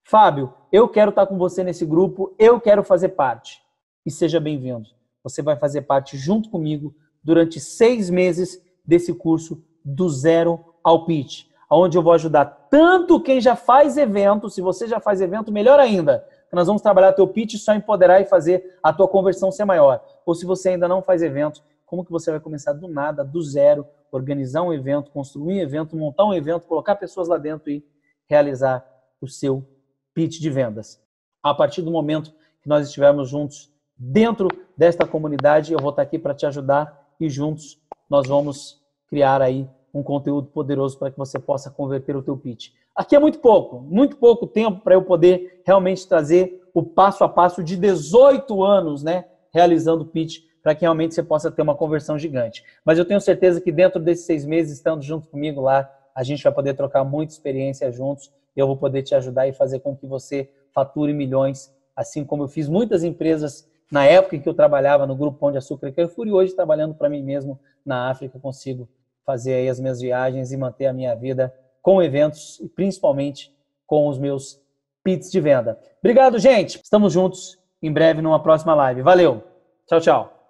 Speaker 1: Fábio, eu quero estar com você nesse grupo, eu quero fazer parte. E seja bem-vindo. Você vai fazer parte junto comigo durante 6 meses desse curso do Zero ao Pitch, onde eu vou ajudar tanto quem já faz evento, se você já faz evento, melhor ainda, nós vamos trabalhar teu pitch, só empoderar e fazer a tua conversão ser maior. Ou se você ainda não faz evento, como que você vai começar do nada, do zero, organizar um evento, construir um evento, montar um evento, colocar pessoas lá dentro e realizar o seu pitch de vendas. A partir do momento que nós estivermos juntos dentro desta comunidade, eu vou estar aqui para te ajudar e juntos nós vamos criar aí um conteúdo poderoso para que você possa converter o teu pitch. Aqui é muito pouco tempo para eu poder realmente trazer o passo a passo de 18 anos, né, realizando pitch para que realmente você possa ter uma conversão gigante. Mas eu tenho certeza que dentro desses 6 meses, estando junto comigo lá, a gente vai poder trocar muita experiência juntos, eu vou poder te ajudar e fazer com que você fature milhões, assim como eu fiz muitas empresas na época em que eu trabalhava no Grupo Pão de Açúcar e Carrefour, e hoje trabalhando para mim mesmo na África, consigo fazer aí as minhas viagens e manter a minha vida com eventos e principalmente com os meus pits de venda. Obrigado, gente. Estamos juntos em breve numa próxima live. Valeu. Tchau, tchau.